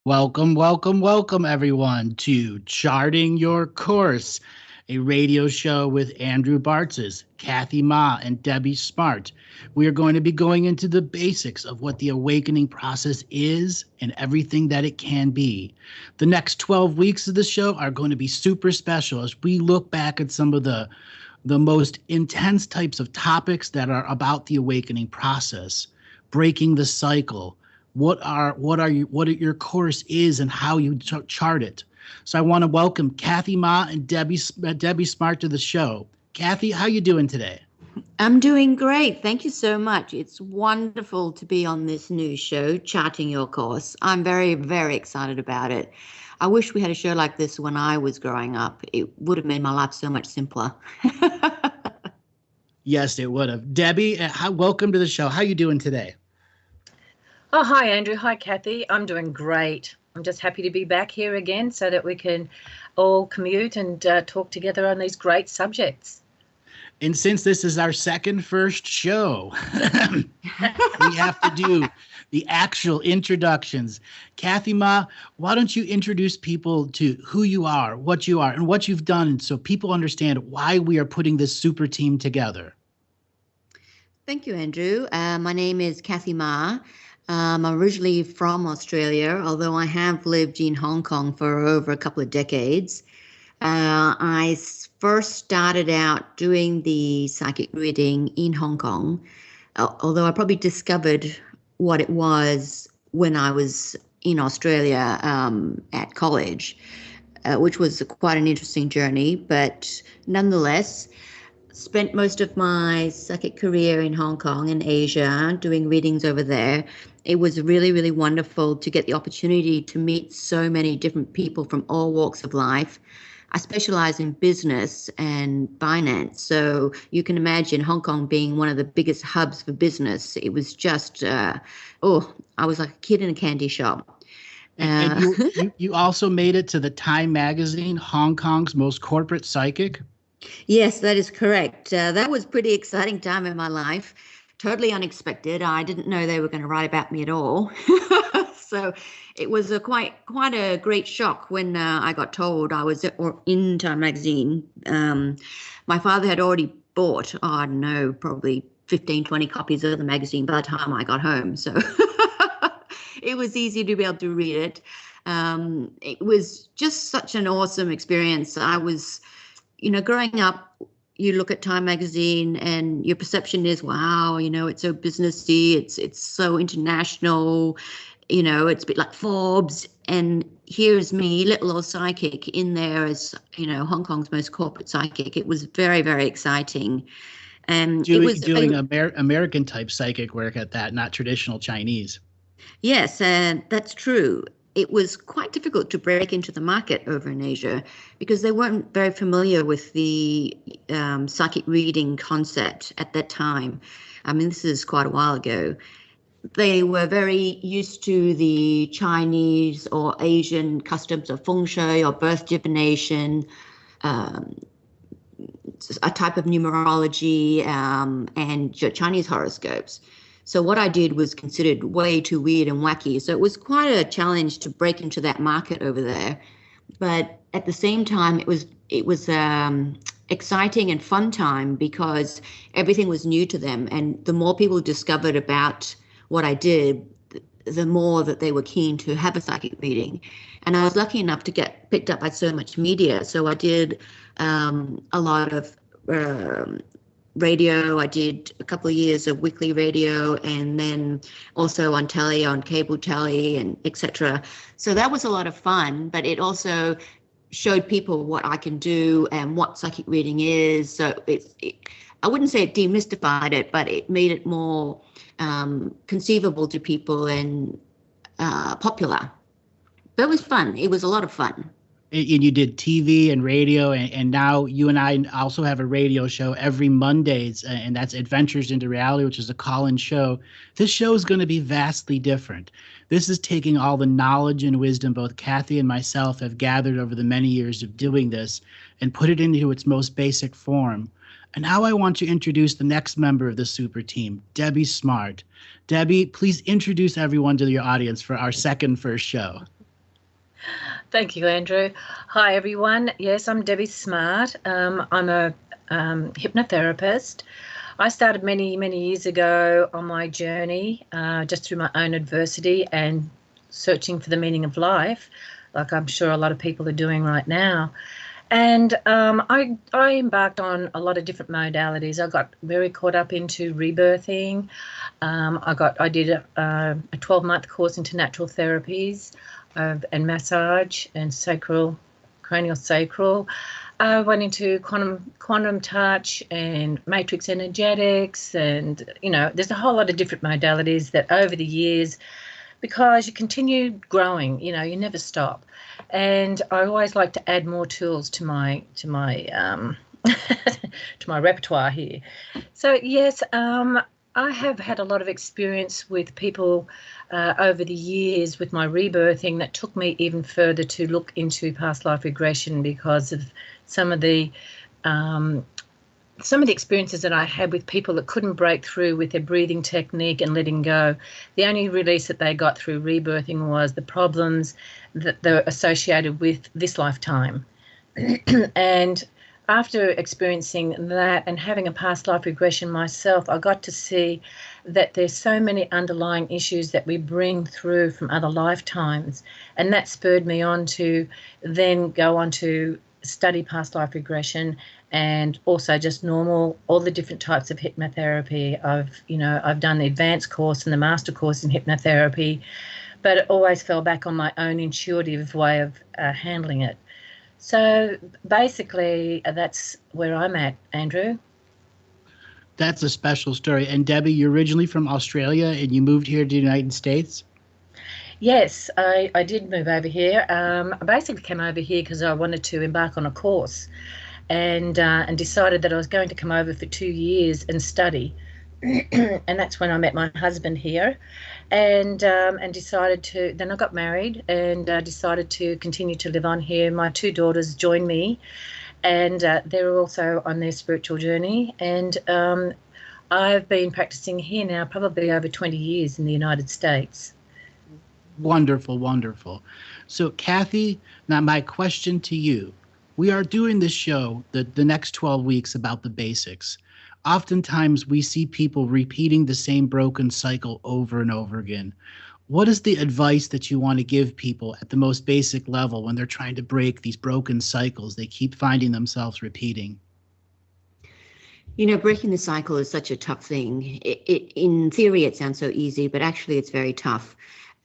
Welcome, welcome, welcome, everyone, to Charting Your Course, a radio show with Andrew Bartzes, Kathy Ma, and Debbie Smart. We are going to be going into the basics of what the awakening process is and everything that it can be. The next 12 weeks of the show are going to be super special as we look back at some of the most intense types of topics that are about the awakening process, breaking the cycle, what your course is and how you chart it. So I want to welcome Kathy Ma and Debbie Smart to the show. Kathy, how you doing today? I'm doing great. Thank you so much. It's wonderful to be on this new show, Charting Your Course. I'm very, very excited about it. I wish we had a show like this when I was growing up. It would have made my life so much simpler. Yes, it would have. Debbie, welcome to the show. How you doing today? Oh, hi, Andrew. Hi, Kathy. I'm doing great. I'm just happy to be back here again so that we can all commute and talk together on these great subjects. And since this is our first show, we have to do the actual introductions. Kathy Ma, why don't you introduce people to who you are, and what you've done so people understand why we are putting this super team together. Thank you, Andrew. My name is Kathy Ma. I'm originally from Australia, although I have lived in Hong Kong for over a couple of decades. I first started out doing the psychic reading in Hong Kong, although I probably discovered what it was when I was in Australia at college, which was quite an interesting journey, but nonetheless, spent most of my psychic career in Hong Kong and Asia doing readings over there. It was really, really wonderful to get the opportunity to meet so many different people from all walks of life. I specialize in business and finance. So you can imagine Hong Kong being one of the biggest hubs for business. It was just, I was like a kid in a candy shop. And you also made it to the Time magazine, Hong Kong's most corporate psychic? Yes, that is correct. That was a pretty exciting time in my life. Totally unexpected. I didn't know they were going to write about me at all. So it was quite a great shock when I got told I was in Time magazine. My father had already bought, I don't know, probably 15, 20 copies of the magazine by the time I got home. So it was easy to be able to read it. It was just such an awesome experience. I was, growing up, you look at Time magazine and your perception is, wow, it's so businessy, it's so international, it's a bit like Forbes. And here's me, little old psychic, in there as, Hong Kong's most corporate psychic. It was very, very exciting. And doing American type psychic work at that, not traditional Chinese. Yes, that's true. It was quite difficult to break into the market over in Asia because they weren't very familiar with the psychic reading concept at that time. I mean, this is quite a while ago. They were very used to the Chinese or Asian customs of feng shui or birth divination, a type of numerology, and Chinese horoscopes. So what I did was considered way too weird and wacky. So it was quite a challenge to break into that market over there. But at the same time, it was exciting and fun time because everything was new to them. And the more people discovered about what I did, the more that they were keen to have a psychic reading. And I was lucky enough to get picked up by so much media. So I did a lot of radio. I did a couple of years of weekly radio and then also on telly, on cable telly, and etc. So that was a lot of fun, but it also showed people what I can do and what psychic reading is. So I wouldn't say it demystified it, but it made it more conceivable to people and popular. But it was fun. It was a lot of fun. And you did TV and radio, and now you and I also have a radio show every Mondays, and that's Adventures into Reality, which is a call-in show. This show is going to be vastly different. This is taking all the knowledge and wisdom both Kathy and myself have gathered over the many years of doing this and put it into its most basic form. And now I want to introduce the next member of the super team, Debbie Smart. Debbie, please introduce everyone to your audience for our first show. Thank you, Andrew. Hi, everyone. Yes, I'm Debbie Smart. I'm a hypnotherapist. I started many, many years ago on my journey, just through my own adversity and searching for the meaning of life, like I'm sure a lot of people are doing right now. And I embarked on a lot of different modalities. I got very caught up into rebirthing. I did a 12-month course into natural therapies and massage and cranial sacral. I went into quantum touch and matrix energetics, and there's a whole lot of different modalities that over the years, because you continue growing, you never stop. And I always like to add more tools to my to my repertoire here. So yes, I have had a lot of experience with people over the years with my rebirthing that took me even further to look into past life regression because of some of the experiences that I had with people that couldn't break through with their breathing technique and letting go. The only release that they got through rebirthing was the problems that they're associated with this lifetime. And after experiencing that and having a past life regression myself, I got to see that there's so many underlying issues that we bring through from other lifetimes. And that spurred me on to then go on to study past life regression and also just all the different types of hypnotherapy. I've done the advanced course and the master course in hypnotherapy, but it always fell back on my own intuitive way of handling it. So basically, that's where I'm at, Andrew. That's a special story. And Debbie, you're originally from Australia and you moved here to the United States? Yes, I did move over here. I basically came over here because I wanted to embark on a course and decided that I was going to come over for 2 years and study. And that's when I met my husband here and decided to, then I got married and decided to continue to live on here. My 2 daughters joined me and they're also on their spiritual journey. And I've been practicing here now probably over 20 years in the United States. Wonderful, wonderful. So Kathy, now my question to you, we are doing this show the next 12 weeks about the basics. Oftentimes we see people repeating the same broken cycle over and over again. What is the advice that you want to give people at the most basic level when they're trying to break these broken cycles they keep finding themselves repeating? Breaking the cycle is such a tough thing. In theory, it sounds so easy, but actually it's very tough.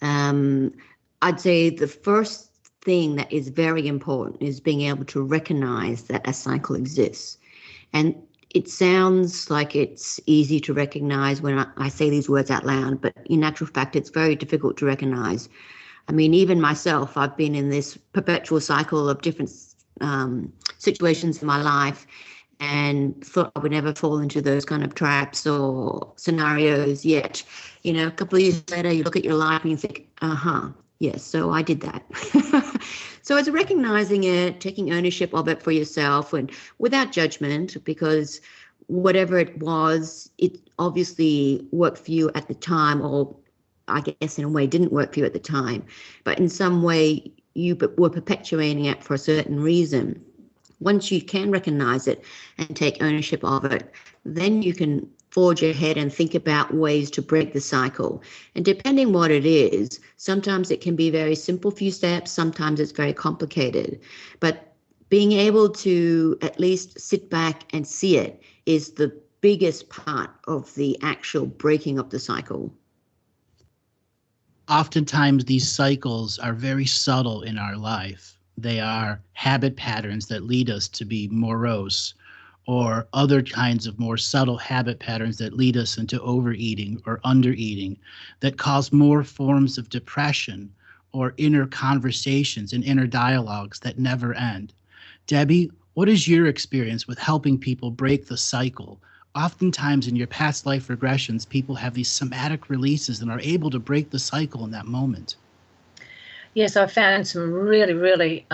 I'd say the first thing that is very important is being able to recognize that a cycle exists. And it sounds like it's easy to recognize when I say these words out loud, but in actual fact, it's very difficult to recognize. I mean, even myself, I've been in this perpetual cycle of different situations in my life and thought I would never fall into those kind of traps or scenarios yet. A couple of years later, you look at your life and you think, yes, so I did that. So it's recognizing it, taking ownership of it for yourself and without judgment, because whatever it was, it obviously worked for you at the time, or I guess in a way didn't work for you at the time. But in some way, you were perpetuating it for a certain reason. Once you can recognize it and take ownership of it, then you can forge ahead and think about ways to break the cycle. And depending what it is, sometimes it can be very simple few steps, sometimes it's very complicated. But being able to at least sit back and see it is the biggest part of the actual breaking of the cycle. Oftentimes these cycles are very subtle in our life. They are habit patterns that lead us to be morose, or other kinds of more subtle habit patterns that lead us into overeating or undereating, that cause more forms of depression or inner conversations and inner dialogues that never end. Debbie, what is your experience with helping people break the cycle? Oftentimes in your past life regressions, people have these somatic releases and are able to break the cycle in that moment. Yes, I've found some really, really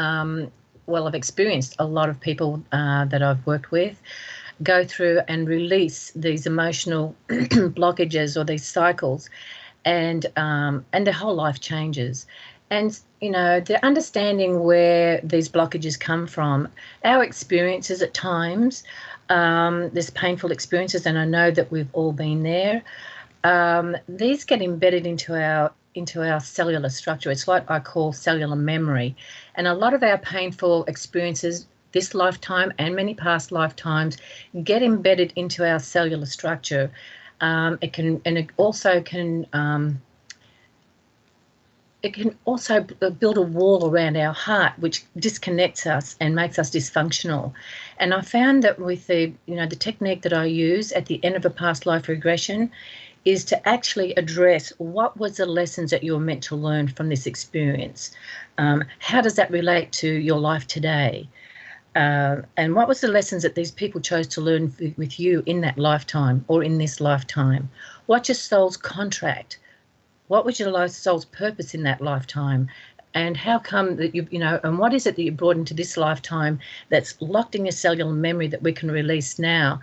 I've experienced a lot of people that I've worked with go through and release these emotional blockages or these cycles, and their whole life changes. And the understanding where these blockages come from, our experiences at times, there's painful experiences, and I know that we've all been there. These get embedded into our cellular structure. It's what I call cellular memory. And a lot of our painful experiences this lifetime and many past lifetimes get embedded into our cellular structure. It can also build a wall around our heart, which disconnects us and makes us dysfunctional. And I found that with the technique that I use at the end of a past life regression is to actually address what was the lessons that you were meant to learn from this experience. How does that relate to your life today? And what was the lessons that these people chose to learn with you in that lifetime or in this lifetime? What's your soul's contract? What was your soul's purpose in that lifetime? And how come that and what is it that you brought into this lifetime that's locked in your cellular memory that we can release now?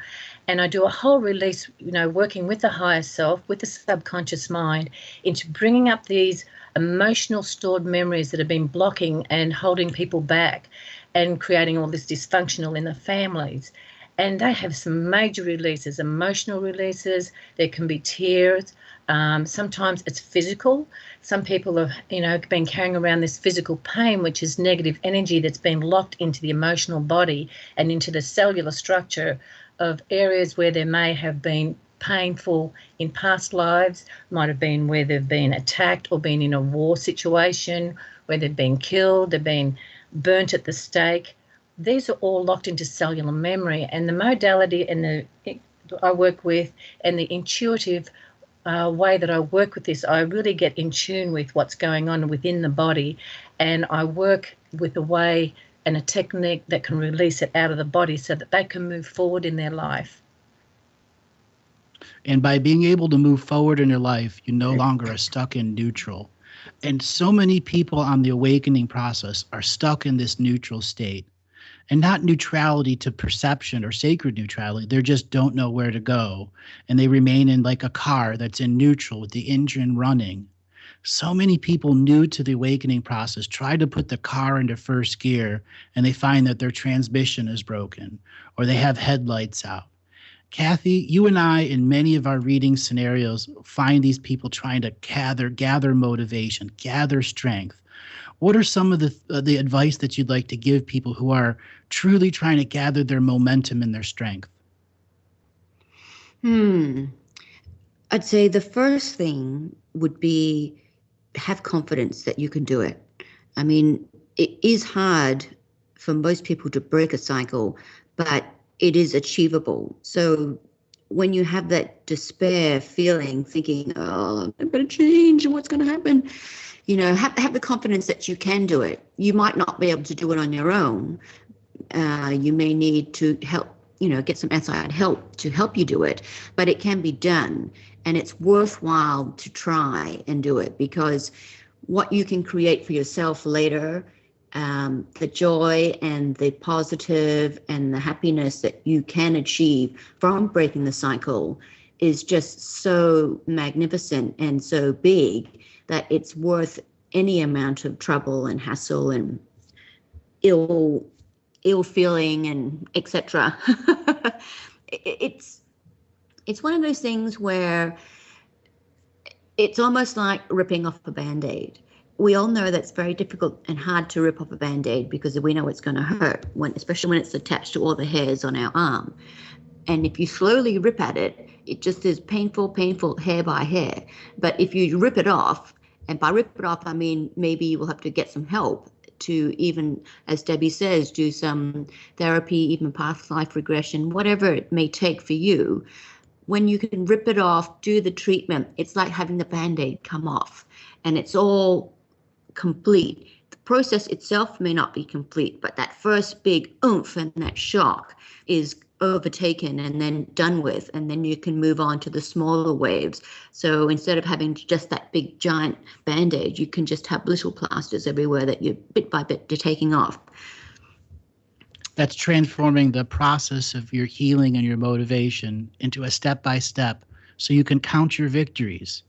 And I do a whole release, working with the higher self, with the subconscious mind, into bringing up these emotional stored memories that have been blocking and holding people back and creating all this dysfunctional in the families. And they have some major releases, emotional releases. There can be tears. Sometimes it's physical. Some people have, been carrying around this physical pain, which is negative energy that's been locked into the emotional body and into the cellular structure of areas where there may have been painful in past lives, might have been where they've been attacked or been in a war situation, where they've been killed, they've been burnt at the stake. These are all locked into cellular memory, and the modality I work with and the intuitive way that I work with this, I really get in tune with what's going on within the body, and I work with a way and a technique that can release it out of the body so that they can move forward in their life. And by being able to move forward in your life, you no longer are stuck in neutral. And so many people on the awakening process are stuck in this neutral state. And not neutrality to perception or sacred neutrality. They just don't know where to go. And they remain in like a car that's in neutral with the engine running. So many people new to the awakening process try to put the car into first gear, and they find that their transmission is broken or they have headlights out. Kathy, you and I, in many of our reading scenarios, find these people trying to gather motivation, gather strength. What are some of the advice that you'd like to give people who are truly trying to gather their momentum and their strength? I'd say the first thing would be have confidence that you can do it. I mean, it is hard for most people to break a cycle, but it is achievable. So when you have that despair feeling, thinking, oh, I'm going to change and what's going to happen, have the confidence that you can do it. You might not be able to do it on your own. You may need to help, get some outside help to help you do it, but it can be done. And it's worthwhile to try and do it, because what you can create for yourself later, the joy and the positive and the happiness that you can achieve from breaking the cycle is just so magnificent and so big that it's worth any amount of trouble and hassle and ill feeling and etc. It's one of those things where it's almost like ripping off a Band-Aid. We all know that's very difficult and hard to rip off a Band-Aid because we know it's going to hurt, especially when it's attached to all the hairs on our arm. And if you slowly rip at it, it just is painful, hair by hair. But if you rip it off, and by rip it off, I mean maybe you will have to get some help to even, as Debbie says, do some therapy, even past life regression, whatever it may take for you. When you can rip it off, do the treatment, it's like having the Band-Aid come off, and it's all complete. The process itself may not be complete, but that first big oomph and that shock is overtaken and then done with, and then you can move on to the smaller waves. So instead of having just that big giant Band-Aid, you can just have little plasters everywhere that you bit by bit you're taking off. That's transforming the process of your healing and your motivation into a step-by-step, so you can count your victories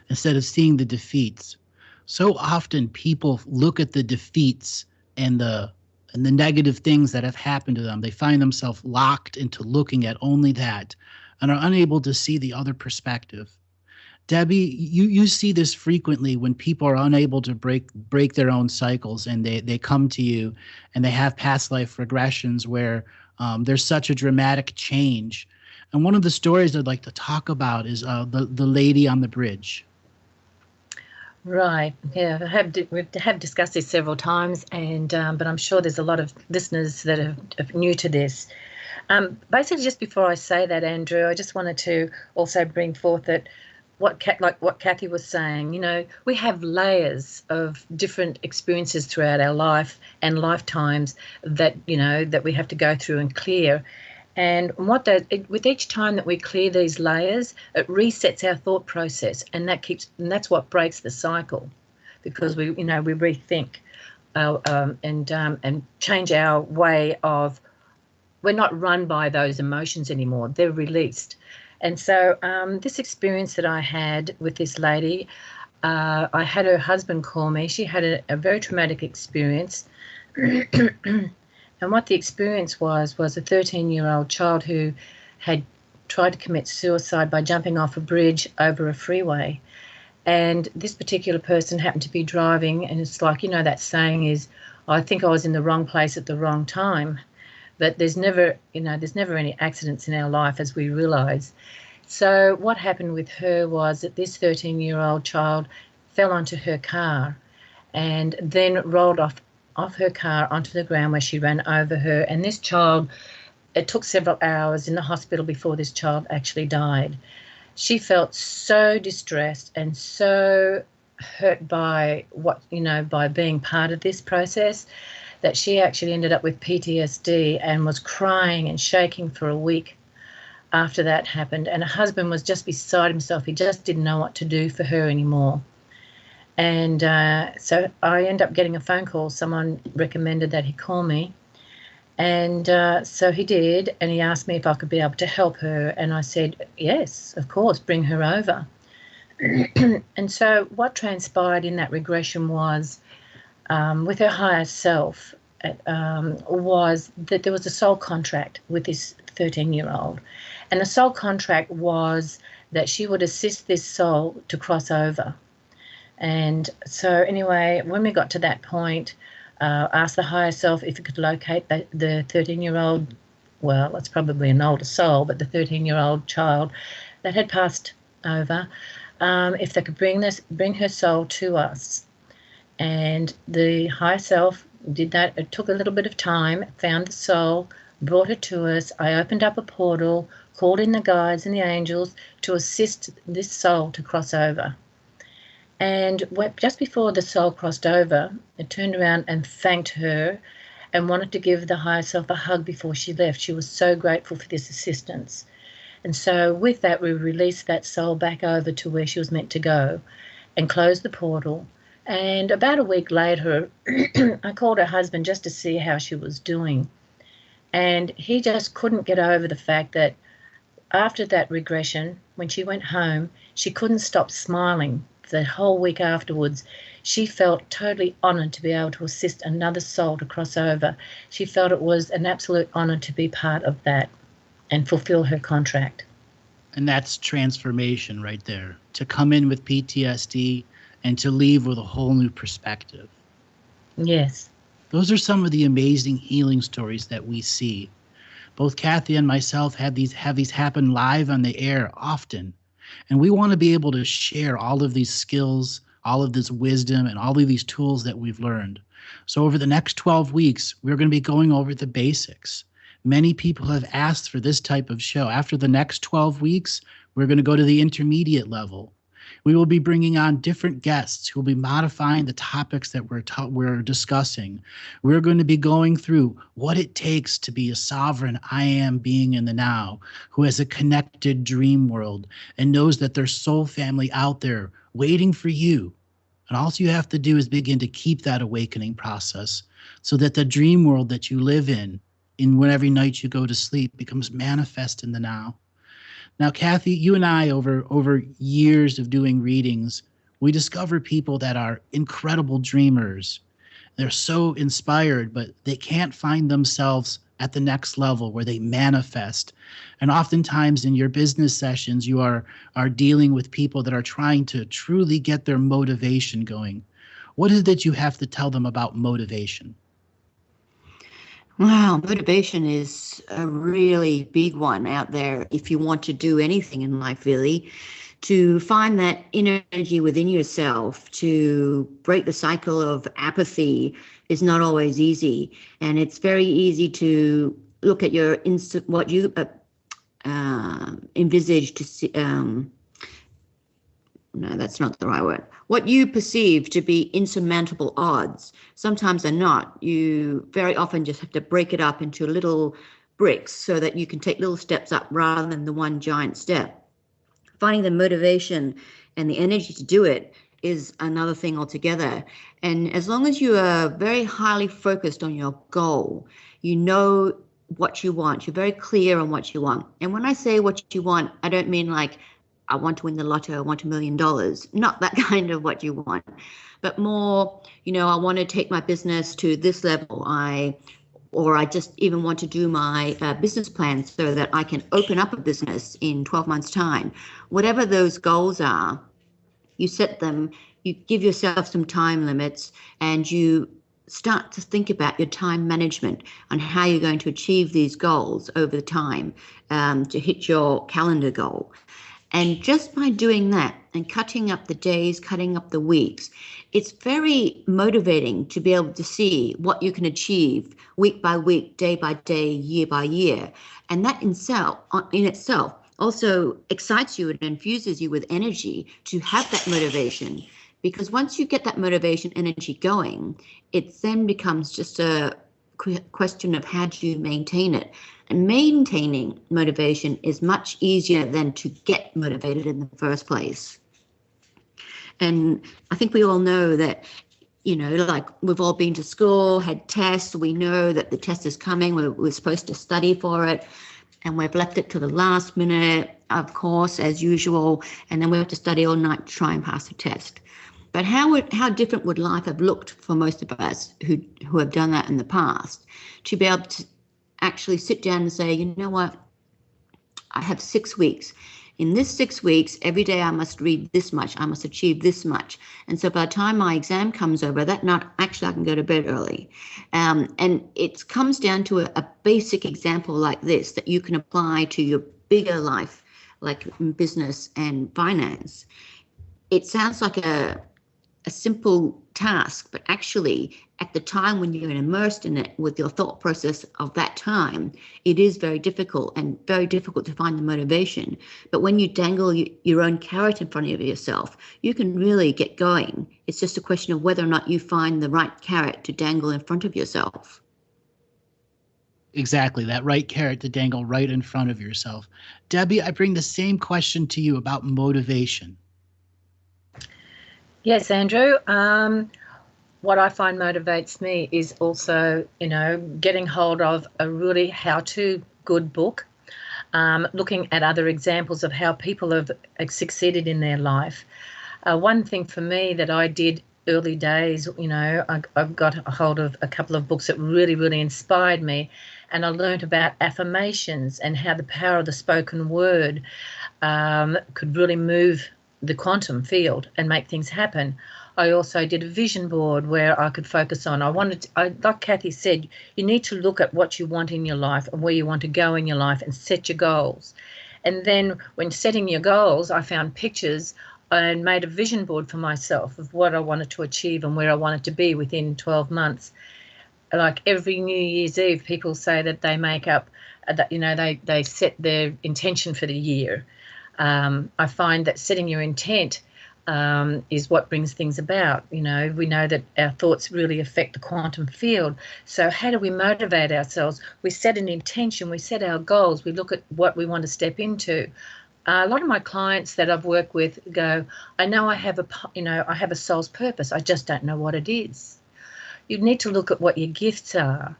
instead of seeing the defeats. So often people look at the defeats and the negative things that have happened to them. They find themselves locked into looking at only that and are unable to see the other perspective. Debbie, you see this frequently when people are unable to break their own cycles, and they come to you and they have past life regressions where there's such a dramatic change. And one of the stories I'd like to talk about is the lady on the bridge. Right. Yeah, we have discussed this several times, and but I'm sure there's a lot of listeners that are new to this. Basically, just before I say that, Andrew, I just wanted to also bring forth that what Kathy was saying, we have layers of different experiences throughout our life and lifetimes that, that we have to go through and clear. And with each time that we clear these layers, it resets our thought process, and that's what breaks the cycle, because we rethink and change our way of. We're not run by those emotions anymore; they're released. And so this experience that I had with this lady, I had her husband call me. She had a very traumatic experience. And what the experience was a 13-year-old child who had tried to commit suicide by jumping off a bridge over a freeway. And this particular person happened to be driving, and it's like, that saying is, I think I was in the wrong place at the wrong time. But there's never any accidents in our life, as we realise. So what happened with her was that this 13-year-old child fell onto her car and then rolled off her car onto the ground, where she ran over her. And this child, it took several hours in the hospital before this child actually died. She felt so distressed and so hurt by by being part of this process, that she actually ended up with PTSD and was crying and shaking for a week after that happened. And her husband was just beside himself. He just didn't know what to do for her anymore. And so I ended up getting a phone call. Someone recommended that he call me. And so he did, and he asked me if I could be able to help her. And I said, yes, of course, bring her over. And so what transpired in that regression was, with her higher self, was that there was a soul contract with this 13-year-old. And the soul contract was that she would assist this soul to cross over. And so anyway, when we got to that point, asked the higher self if it could locate the 13-year-old, well, it's probably an older soul, but the 13-year-old child that had passed over, if they could bring her soul to us. And the higher self did that. It took a little bit of time, found the soul, brought her to us. I opened up a portal, called in the guides and the angels to assist this soul to cross over. And just before the soul crossed over, it turned around and thanked her and wanted to give the higher self a hug before she left. She was so grateful for this assistance. And so with that, we released that soul back over to where she was meant to go and closed the portal. And about a week later, I called her husband just to see how she was doing. And he just couldn't get over the fact that after that regression, when she went home, she couldn't stop smiling. The whole week afterwards, she felt totally honoured to be able to assist another soul to cross over. She felt it was an absolute honour to be part of that and fulfill her contract. And that's transformation right there. To come in with PTSD and to leave with a whole new perspective. Yes. Those are some of the amazing healing stories that we see. Both Kathy and myself have these happen live on the air often. And we want to be able to share all of these skills, all of this wisdom, and all of these tools that we've learned. So over the next 12 weeks, we're going to be going over the basics. Many people have asked for this type of show. After the next 12 weeks, we're going to go to the intermediate level. We will be bringing on different guests who will be modifying the topics that we're discussing. We're going to be going through what it takes to be a sovereign I am being in the now, who has a connected dream world and knows that there's soul family out there waiting for you. And all you have to do is begin to keep that awakening process so that the dream world that you live in when every night you go to sleep, becomes manifest in the now. Now, Kathy, you and I, over years of doing readings, We discover people that are incredible dreamers. They're so inspired, but they can't find themselves at the next level where they manifest. And oftentimes in your business sessions, you are dealing with people that are trying to truly get their motivation going. What is it that you have to tell them about motivation? Wow, motivation is a really big one out there if you want to do anything in life, really. To find that inner energy within yourself, to break the cycle of apathy is not always easy. And it's very easy to look at your what you envisage to see. No, that's not the right word. What you perceive to be insurmountable odds, sometimes are not. You very often just have to break it up into little bricks so that you can take little steps up rather than the one giant step. Finding the motivation and the energy to do it is another thing altogether. And as long as you are very highly focused on your goal, you know what you want. You're very clear on what you want. And when I say what you want, I don't mean like, I want to win the lotto, I want $1 million. Not that kind of what you want, but more, I want to take my business to this level. I just even want to do my business plan so that I can open up a business in 12 months' time. Whatever those goals are, you set them, you give yourself some time limits, and you start to think about your time management and how you're going to achieve these goals over the time to hit your calendar goal. And just by doing that and cutting up the days, cutting up the weeks, it's very motivating to be able to see what you can achieve week by week, day by day, year by year. And that in itself also excites you and infuses you with energy to have that motivation. Because once you get that motivation energy going, it then becomes just a question of how do you maintain it. And maintaining motivation is much easier than to get motivated in the first place. And I think we all know that, like we've all been to school, had tests, we know that the test is coming, we're supposed to study for it, and we've left it to the last minute, of course, as usual, and then we have to study all night to try and pass the test. But how different would life have looked for most of us who have done that in the past, to be able to actually sit down and say, you know what, I have 6 weeks. In this 6 weeks, every day I must read this much, I must achieve this much. And so by the time my exam comes over, that night, actually I can go to bed early. And it comes down to a basic example like this that you can apply to your bigger life, like business and finance. It sounds like a simple task, but actually at the time when you're immersed in it with your thought process of that time, it is very difficult to find the motivation. But when you dangle your own carrot in front of yourself, you can really get going. It's just a question of whether or not you find the right carrot to dangle in front of yourself. Exactly, that right carrot to dangle right in front of yourself. Debbie, I bring the same question to you about motivation. Yes, Andrew. What I find motivates me is also, getting hold of a really how-to good book, looking at other examples of how people have succeeded in their life. One thing for me that I did early days, I've got a hold of a couple of books that really, really inspired me, and I learned about affirmations and how the power of the spoken word could really move the quantum field and make things happen. I also did a vision board where I could focus on, like Kathy said, you need to look at what you want in your life and where you want to go in your life and set your goals. And then when setting your goals, I found pictures and made a vision board for myself of what I wanted to achieve and where I wanted to be within 12 months. Like every New Year's Eve, people say that they make up, that they set their intention for the year. I find that setting your intent is what brings things about. We know that our thoughts really affect the quantum field. So how do we motivate ourselves? We set an intention, we set our goals, we look at what we want to step into. A lot of my clients that I've worked with go, I know I have a soul's purpose, I just don't know what it is. You need to look at what your gifts are,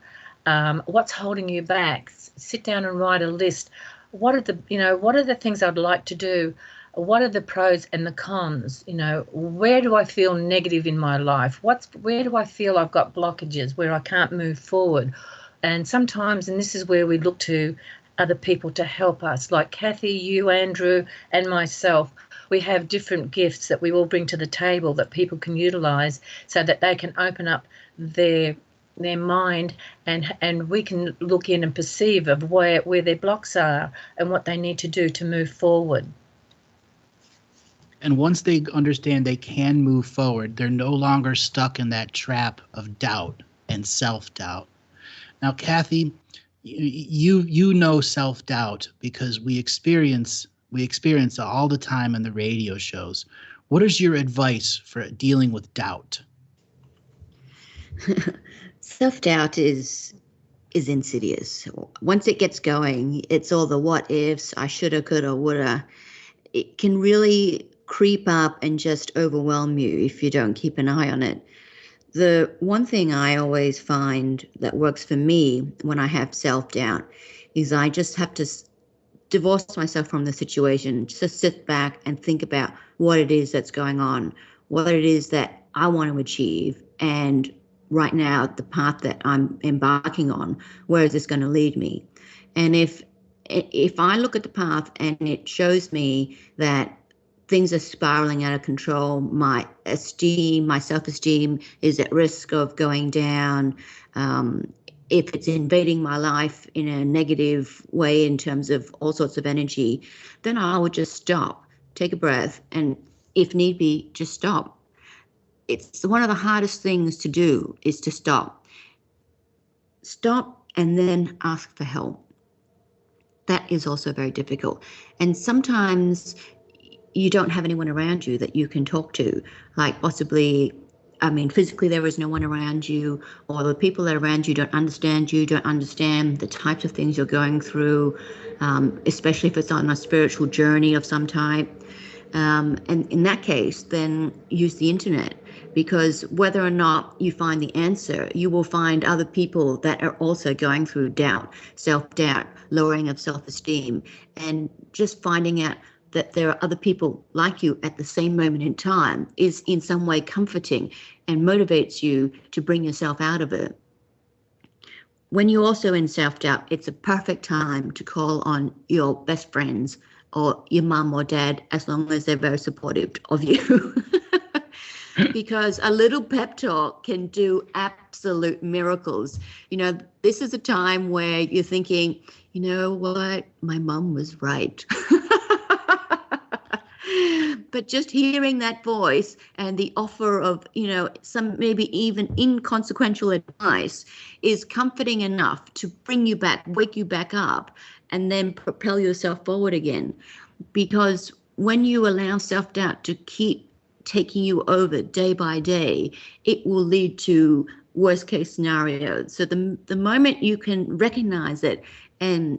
what's holding you back. Sit down and write a list. What are the things I'd like to do? what are the pros and the cons? You know, where do I feel negative in my life? Where do I feel I've got blockages where I can't move forward? And sometimes, and this is where we look to other people to help us, like Kathy, you, Andrew, and myself. We have different gifts that we all bring to the table that people can utilize so that they can open up their mind, and we can look in and perceive of where their blocks are and what they need to do to move forward. And once they understand they can move forward, they're no longer stuck in that trap of doubt and self-doubt. Now, Kathy, you know self-doubt because we experience it all the time in the radio shows. What is your advice for dealing with doubt? Self-doubt is insidious. Once it gets going, it's all the what ifs, I shoulda, coulda, woulda. It can really creep up and just overwhelm you if you don't keep an eye on it. The one thing I always find that works for me when I have self-doubt is I just have to divorce myself from the situation, just sit back and think about what it is that's going on, what it is that I want to achieve, and right now the path that I'm embarking on, where is this going to lead me? And if I look at the path and it shows me that things are spiraling out of control, my self-esteem is at risk of going down, if it's invading my life in a negative way in terms of all sorts of energy, then I would just stop, take a breath, and if need be, just stop. It's one of the hardest things to do is to stop. Stop and then ask for help. That is also very difficult. And sometimes you don't have anyone around you that you can talk to, like possibly, physically there is no one around you, or the people that are around you don't understand the types of things you're going through, especially if it's on a spiritual journey of some type. And in that case, then use the internet, because whether or not you find the answer, you will find other people that are also going through doubt, self-doubt, lowering of self-esteem, and just finding out that there are other people like you at the same moment in time is in some way comforting and motivates you to bring yourself out of it. When you're also in self-doubt, it's a perfect time to call on your best friends or your mum or dad, as long as they're very supportive of you. Because a little pep talk can do absolute miracles. This is a time where you're thinking, you know what, my mum was right. But just hearing that voice and the offer of, some maybe even inconsequential advice is comforting enough to bring you back, wake you back up, and then propel yourself forward again. Because when you allow self-doubt to keep taking you over day by day, it will lead to worst case scenarios. So the moment you can recognize it and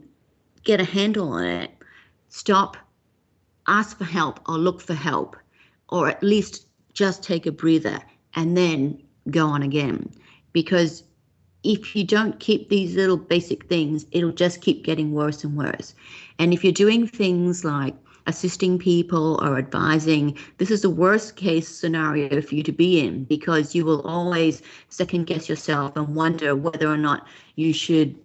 get a handle on it, stop, ask for help or look for help, or at least just take a breather and then go on again. Because if you don't keep these little basic things, it'll just keep getting worse and worse. And if you're doing things like assisting people or advising, this is the worst case scenario for you to be in, because you will always second guess yourself and wonder whether or not you should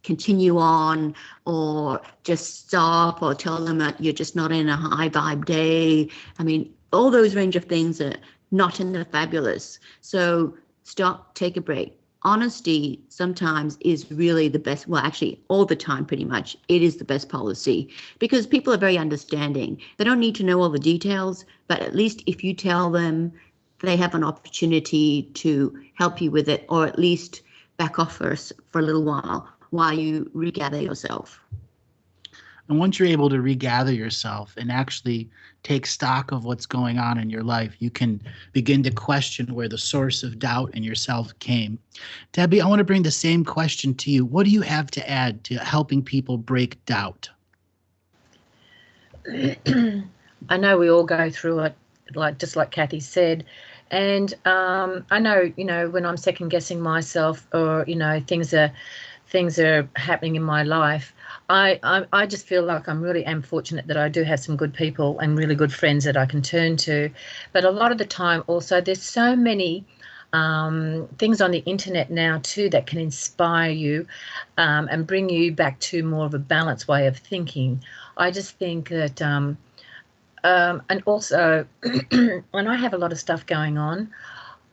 continue on or just stop, or tell them that you're just not in a high vibe day. All those range of things are not in the fabulous. So stop, take a break. Honesty sometimes is really the best, well, actually all the time pretty much, it is the best policy, because people are very understanding. They don't need to know all the details, but at least if you tell them, they have an opportunity to help you with it, or at least back off for a little while you regather yourself. And once you're able to regather yourself and actually take stock of what's going on in your life, you can begin to question where the source of doubt in yourself came. Debbie, I want to bring the same question to you. What do you have to add to helping people break doubt? I know we all go through it, just like Kathy said. And I know, when I'm second guessing myself, or, things are things that are happening in my life, I just feel like I'm really am fortunate that I do have some good people and really good friends that I can turn to. But a lot of the time also there's so many things on the internet now too that can inspire you and bring you back to more of a balanced way of thinking. I just think that, and also when I have a lot of stuff going on,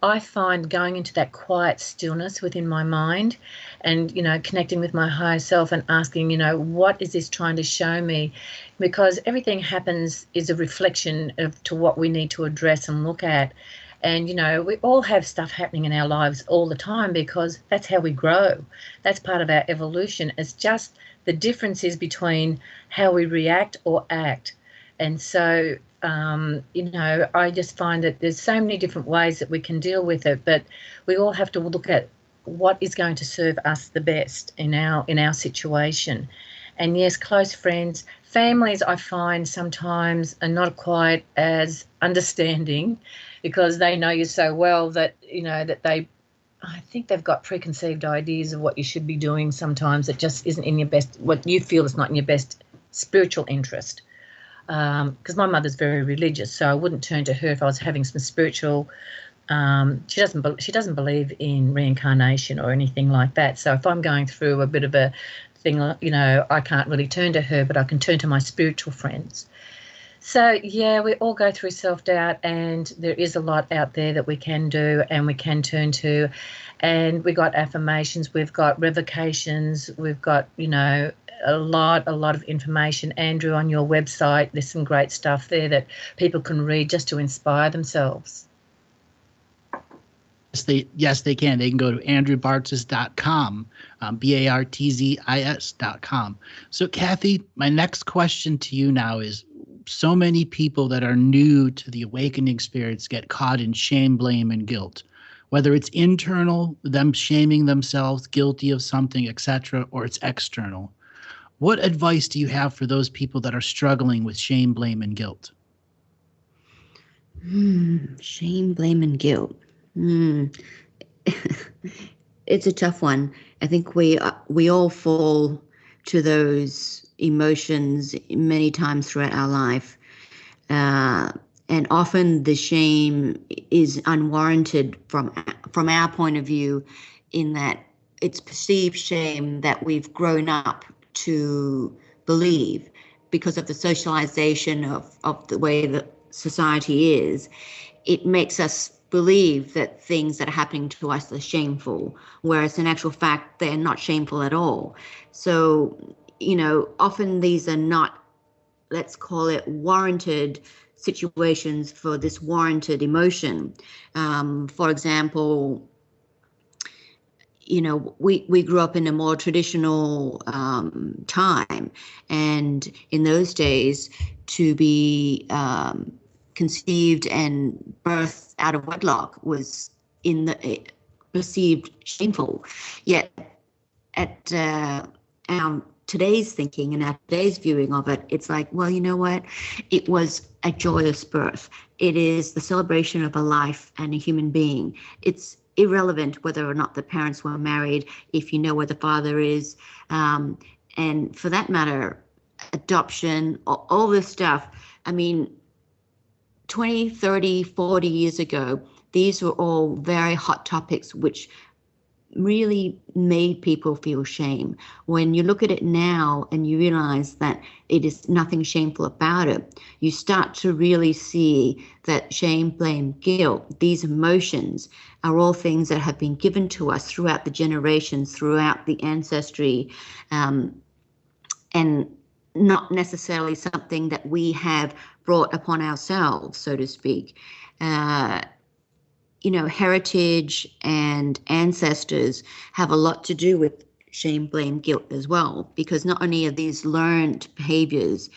I find going into that quiet stillness within my mind and, connecting with my higher self and asking, what is this trying to show me? Because everything happens is a reflection of to what we need to address and look at. And, we all have stuff happening in our lives all the time because that's how we grow. That's part of our evolution. It's just the difference is between how we react or act. And so, I just find that there's so many different ways that we can deal with it, but we all have to look at what is going to serve us the best in our situation. And yes, close friends, families, I find sometimes are not quite as understanding because they know you so well that, I think they've got preconceived ideas of what you should be doing sometimes that just isn't in your best, what you feel is not in your best spiritual interest. Because my mother's very religious, so I wouldn't turn to her if I was having some spiritual. She doesn't believe in reincarnation or anything like that. So if I'm going through a bit of a thing, I can't really turn to her, but I can turn to my spiritual friends. So yeah, we all go through self-doubt, and there is a lot out there that we can do and we can turn to. And we got affirmations, we've got revocations, we've got, a lot of information. Andrew, on your website, there's some great stuff there that people can read just to inspire themselves. Yes, they can. They can go to andrewbartzis.com, BARTZIS.com. So, Kathy, my next question to you now is, so many people that are new to the awakening spirits get caught in shame, blame, and guilt. Whether it's internal, them shaming themselves, guilty of something, etc., or it's external. What advice do you have for those people that are struggling with shame, blame, and guilt? Shame, blame, and guilt. It's a tough one. I think we all fall to those emotions many times throughout our life. And often the shame is unwarranted from our point of view, in that it's perceived shame that we've grown up to believe because of the socialization of the way that society is. It makes us believe that things that are happening to us are shameful, whereas in actual fact, they're not shameful at all. So, often these are not, let's call it, warranted situations for this warranted emotion. For example, we grew up in a more traditional time, and in those days, to be conceived and birthed out of wedlock was perceived shameful. Yet, at our today's thinking and our today's viewing of it, it's like, well, you know what? It was a joyous birth. It is the celebration of a life and a human being. It's irrelevant whether or not the parents were married, if you know where the father is. And for that matter, adoption, all this stuff. I mean, 20, 30, 40 years ago, these were all very hot topics which really made people feel shame. When you look at it now and you realize that it is nothing shameful about it, you start to really see that shame, blame, guilt, these emotions are all things that have been given to us throughout the generations, throughout the ancestry, and not necessarily something that we have brought upon ourselves, so to speak. Heritage and ancestors have a lot to do with shame, blame, guilt as well, because not only are these learned behaviors,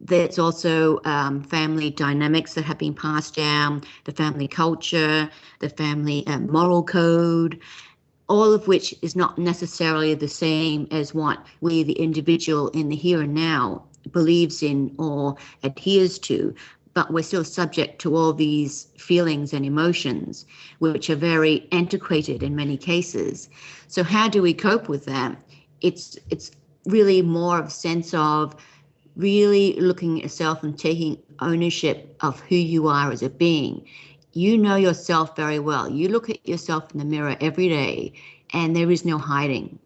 there's also family dynamics that have been passed down, the family culture, the family moral code, all of which is not necessarily the same as what we, the individual in the here and now, believes in or adheres to. but we're still subject to all these feelings and emotions, which are very antiquated in many cases. So how do we cope with that? It's really more of a sense of really looking at yourself and taking ownership of who you are as a being. You know yourself very well. You look at yourself in the mirror every day, and there is no hiding.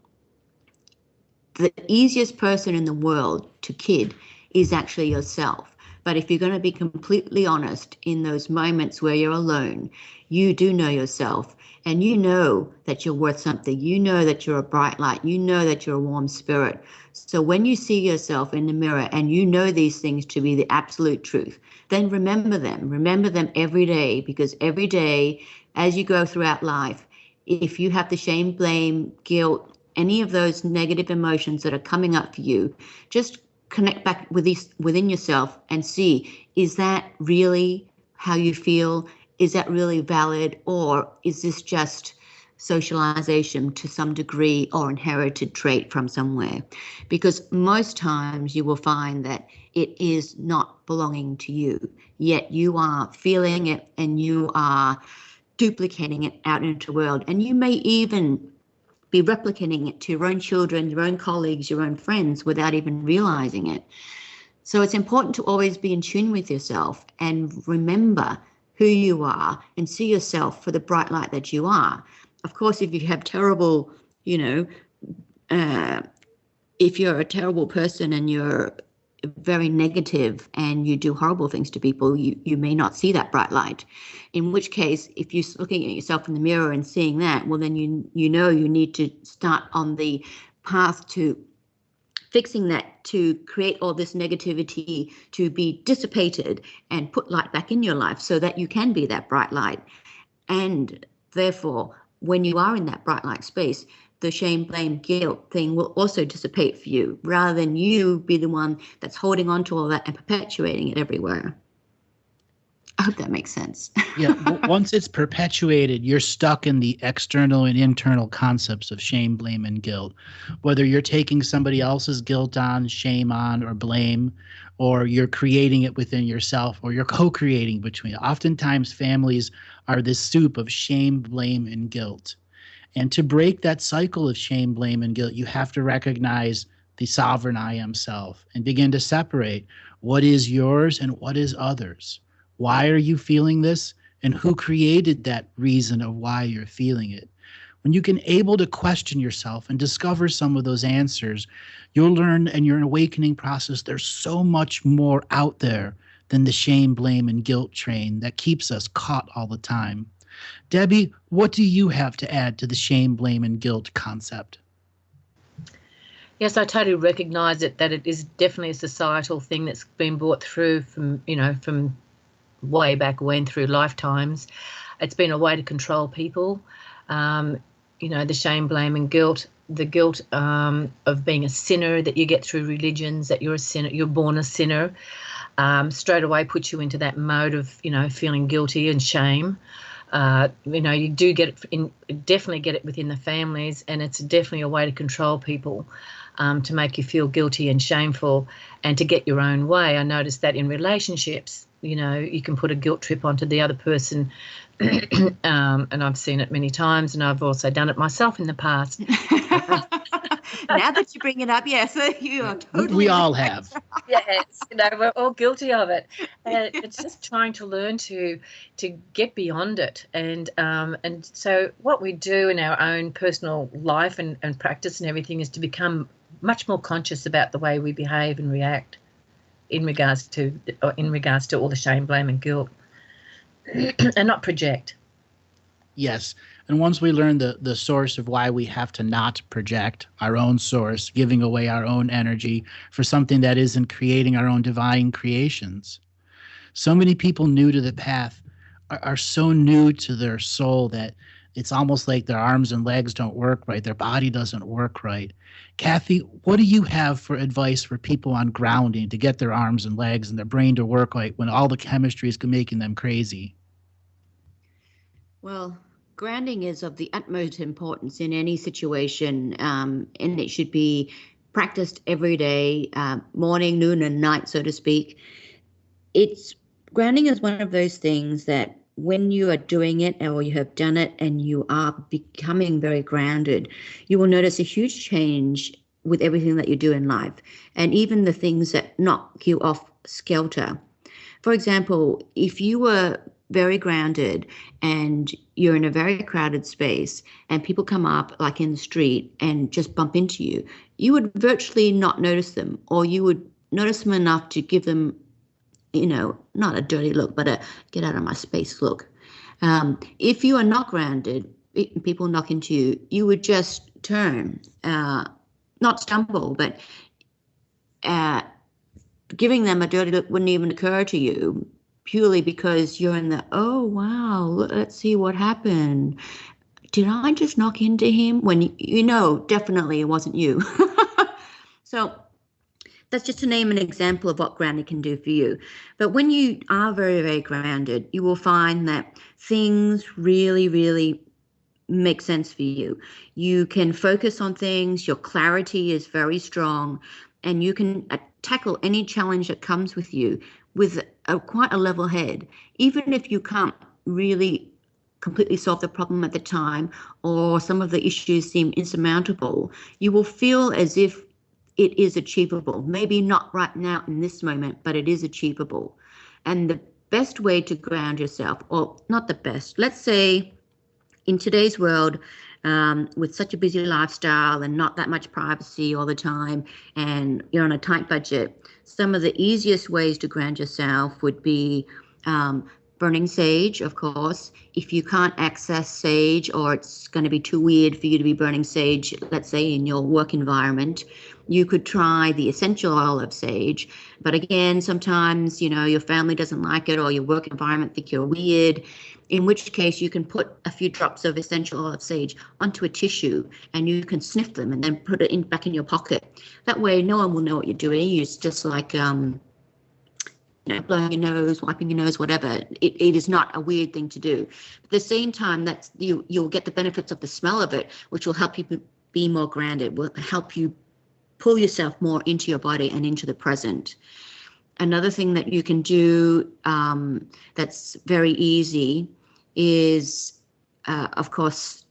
The easiest person in the world to kid is actually yourself. But if you're going to be completely honest in those moments where you're alone, you do know yourself, and you know that you're worth something. You know that you're a bright light. You know that you're a warm spirit. So when you see yourself in the mirror and you know these things to be the absolute truth, then remember them. Remember them every day, because every day as you go throughout life, if you have the shame, blame, guilt, any of those negative emotions that are coming up for you, just connect back with these within yourself and see, is that really how you feel? Is that really valid? Or is this just socialization to some degree or inherited trait from somewhere? Because most times you will find that it is not belonging to you, yet you are feeling it and you are duplicating it out into the world. And you may even be replicating it to your own children, your own colleagues, your own friends without even realizing it. So it's important to always be in tune with yourself and remember who you are and see yourself for the bright light that you are. Of course, if you have terrible, if you're a terrible person and you're very negative and you do horrible things to people, you may not see that bright light. In which case, if you're looking at yourself in the mirror and seeing that, well, then you know you need to start on the path to fixing that, to create all this negativity to be dissipated and put light back in your life so that you can be that bright light. And therefore, when you are in that bright light space, the shame, blame, guilt thing will also dissipate for you, rather than you be the one that's holding on to all that and perpetuating it everywhere. I hope that makes sense. Yeah, once it's perpetuated, you're stuck in the external and internal concepts of shame, blame, and guilt. Whether you're taking somebody else's guilt on, shame on, or blame, or you're creating it within yourself, or you're co-creating between. Oftentimes, families are this soup of shame, blame, and guilt. And to break that cycle of shame, blame, and guilt, you have to recognize the sovereign I am self and begin to separate what is yours and what is others. Why are you feeling this? And who created that reason of why you're feeling it? When you can able to question yourself and discover some of those answers, you'll learn in your awakening process, there's so much more out there than the shame, blame, and guilt train that keeps us caught all the time. Debbie, what do you have to add to the shame, blame, and guilt concept? Yes, I totally recognise it, that it is definitely a societal thing that's been brought through from way back when, through lifetimes. It's been a way to control people. The shame, blame, and guilt. The guilt of being a sinner that you get through religions, that you're a sinner, you're born a sinner, straight away puts you into that mode of, feeling guilty and shame. You do definitely get it within the families, and it's definitely a way to control people, to make you feel guilty and shameful and to get your own way. I noticed that in relationships, you can put a guilt trip onto the other person, and I've seen it many times, and I've also done it myself in the past. Now that you bring it up, yes, you are totally. We all have. Yes, we're all guilty of it. It's just trying to learn to get beyond it, and so what we do in our own personal life and practice and everything is to become much more conscious about the way we behave and react in regards to all the shame, blame, and guilt, and not project. Yes. And once we learn the source of why we have to not project our own source, giving away our own energy for something that isn't creating our own divine creations. So many people new to the path are so new to their soul that it's almost like their arms and legs don't work right. Their body doesn't work right. Kathy, what do you have for advice for people on grounding to get their arms and legs and their brain to work right when all the chemistry is making them crazy? Well, grounding is of the utmost importance in any situation, and it should be practiced every day, morning, noon, and night, so to speak. It's grounding is one of those things that when you are doing it or you have done it and you are becoming very grounded, you will notice a huge change with everything that you do in life, and even the things that knock you off skelter. For example, if you were very grounded and you're in a very crowded space and people come up like in the street and just bump into you, you would virtually not notice them, or you would notice them enough to give them, not a dirty look, but a get out of my space look. If you are not grounded, people knock into you, you would just turn, not stumble, but giving them a dirty look wouldn't even occur to you, purely because you're in the, oh, wow, let's see what happened. Did I just knock into him? When definitely it wasn't you. So that's just to name an example of what grounding can do for you. But when you are very, very grounded, you will find that things really, really make sense for you. You can focus on things, your clarity is very strong, and you can tackle any challenge that comes with you with quite a level head. Even if you can't really completely solve the problem at the time, or some of the issues seem insurmountable, you will feel as if it is achievable. Maybe not right now in this moment, but it is achievable. And the best way to ground yourself, or not the best, let's say in today's world, with such a busy lifestyle and not that much privacy all the time, and you're on a tight budget, some of the easiest ways to ground yourself would be burning sage, of course. If you can't access sage, or it's going to be too weird for you to be burning sage, let's say in your work environment, you could try the essential oil of sage. But again, sometimes, your family doesn't like it, or your work environment think you're weird, in which case you can put a few drops of essential oil of sage onto a tissue and you can sniff them and then put it back in your pocket. That way no one will know what you're doing. It's just like blowing your nose, wiping your nose, whatever. It is not a weird thing to do. At the same time, you'll get the benefits of the smell of it, which will help you be more grounded, will help you pull yourself more into your body and into the present. Another thing that you can do that's very easy is, of course,